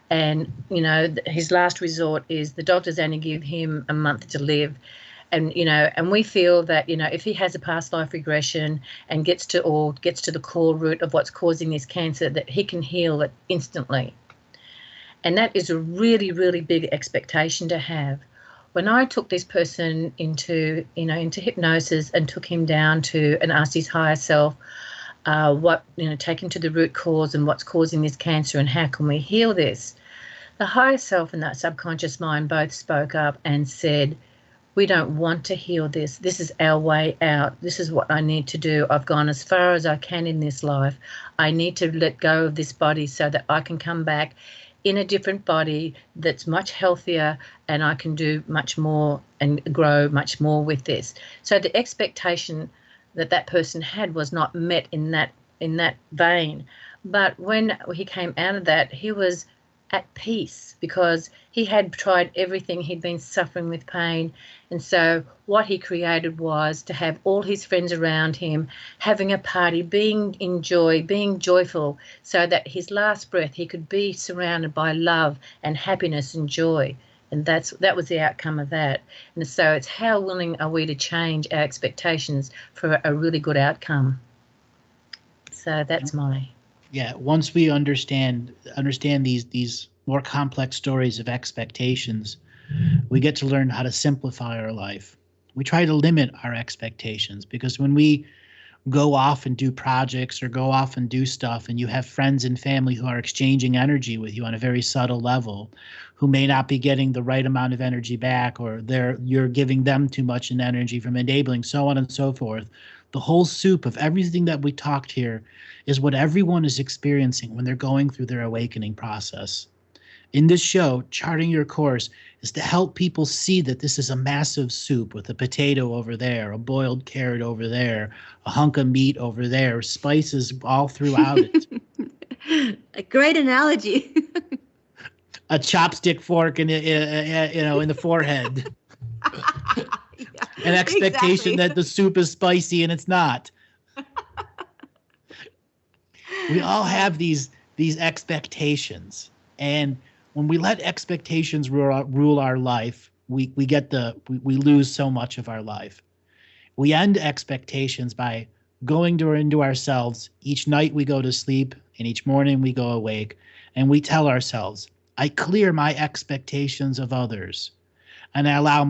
And, you know, his last resort is the doctors only give him a month to live. And, you know, and we feel that, you know, if he has a past life regression and gets to the core root of what's causing this cancer, that he can heal it instantly. And that is a really, really big expectation to have. When I took this person into hypnosis and took him down to and asked his higher self, take him to the root cause and what's causing this cancer and how can we heal this? The higher self and that subconscious mind both spoke up and said, We don't want to heal this. This is our way out. This is what I need to do. I've gone as far as I can in this life. I need to let go of this body so that I can come back in a different body that's much healthier, and I can do much more and grow much more with this. So the expectation that that person had was not met in that vein. But when he came out of that, he was at peace because he had tried everything. He'd been suffering with pain. And so what he created was to have all his friends around him, having a party, being in joy, being joyful, so that his last breath he could be surrounded by love and happiness and joy. And that was the outcome of that. And so it's how willing are we to change our expectations for a really good outcome. So that's my... Yeah, once we understand these more complex stories of expectations, we get to learn how to simplify our life. We try to limit our expectations, because when we go off and do projects or go off and do stuff, and you have friends and family who are exchanging energy with you on a very subtle level, who may not be getting the right amount of energy back, or you're giving them too much in energy from enabling, so on and so forth. The whole soup of everything that we talked here is what everyone is experiencing when they're going through their awakening process. In this show, Charting Your Course is to help people see that this is a massive soup with a potato over there, a boiled carrot over there, a hunk of meat over there, spices all throughout it. A great analogy. A chopstick fork in the forehead. An expectation that the soup is spicy and it's not. We all have these expectations, and when we let expectations rule our life, we lose so much of our life. We end expectations by going into ourselves. Each night we go to sleep, and each morning we go awake, and we tell ourselves, I clear my expectations of others, and I allow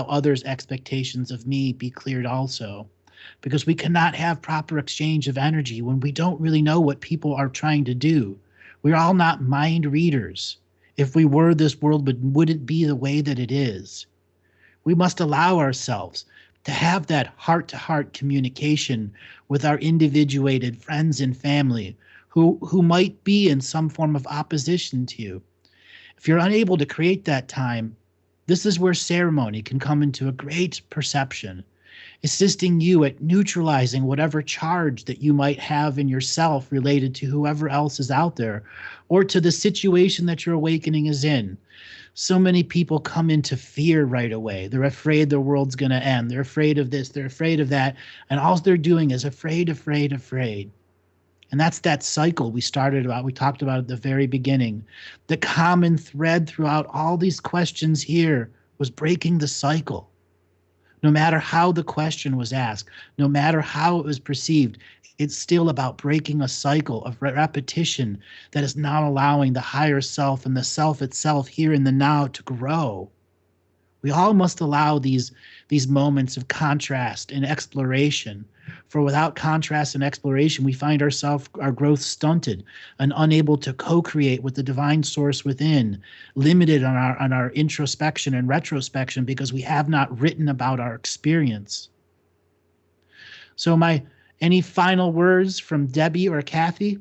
others' expectations of me be cleared also. Because we cannot have proper exchange of energy when we don't really know what people are trying to do. We're all not mind readers. If we were, this world wouldn't be the way that it is. We must allow ourselves to have that heart-to-heart communication with our individuated friends and family who might be in some form of opposition to you. If you're unable to create that time, this is where ceremony can come into a great perception, assisting you at neutralizing whatever charge that you might have in yourself related to whoever else is out there, or to the situation that your awakening is in. So many people come into fear right away. They're afraid the world's going to end. They're afraid of this. They're afraid of that. And all they're doing is afraid, afraid, afraid. And that's that cycle we talked about at the very beginning. The common thread throughout all these questions here was breaking the cycle. No matter how the question was asked, no matter how it was perceived, it's still about breaking a cycle of repetition that is not allowing the higher self and the self itself here in the now to grow. We all must allow these moments of contrast and exploration. For without contrast and exploration, we find our growth stunted and unable to co-create with the divine source within, limited on our introspection and retrospection because we have not written about our experience. So any final words from Debbie or Kathy?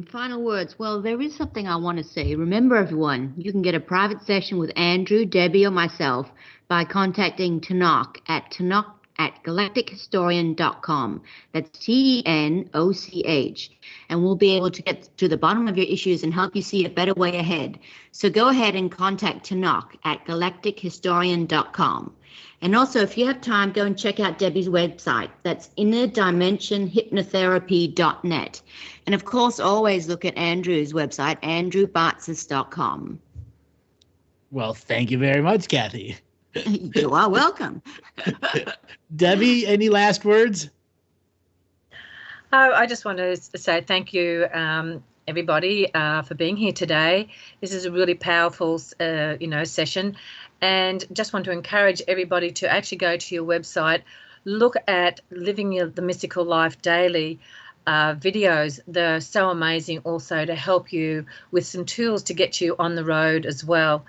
Final words. Well, there is something I want to say. Remember, everyone, you can get a private session with Andrew, Debbie, or myself by contacting Tanoch at galactichistorian.com. That's TENOCH. And we'll be able to get to the bottom of your issues and help you see a better way ahead. So go ahead and contact Tanoch at galactichistorian.com. And also, if you have time, go and check out Debbie's website. That's innerdimensionhypnotherapy.net. And of course, always look at Andrew's website, andrewbartzis.com. Well, thank you very much, Kathy. You are welcome. Debbie, any last words? I just want to say thank you, everybody, for being here today. This is a really powerful, session, and just want to encourage everybody to actually go to your website, look at Living the Mystical Life Daily videos. They're so amazing also to help you with some tools to get you on the road as well.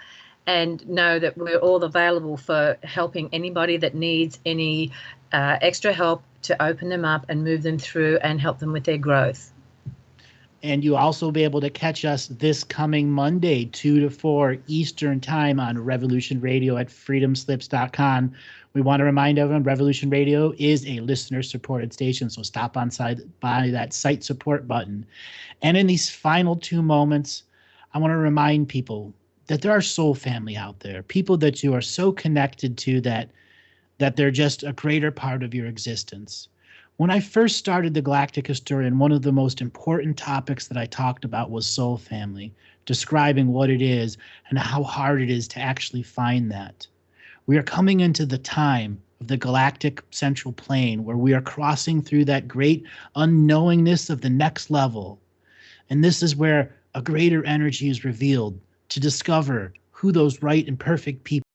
and know that we're all available for helping anybody that needs any extra help to open them up and move them through and help them with their growth. And you'll also be able to catch us this coming Monday, 2 to 4 Eastern Time on Revolution Radio at freedomslips.com. We want to remind everyone, Revolution Radio is a listener-supported station, so stop on by that site support button. And in these final 2 moments, I want to remind people that there are soul family out there, people that you are so connected to that they're just a greater part of your existence. When I first started the Galactic Historian, one of the most important topics that I talked about was soul family, describing what it is and how hard it is to actually find that. We are coming into the time of the galactic central plane where we are crossing through that great unknowingness of the next level. And this is where a greater energy is revealed to discover who those right and perfect people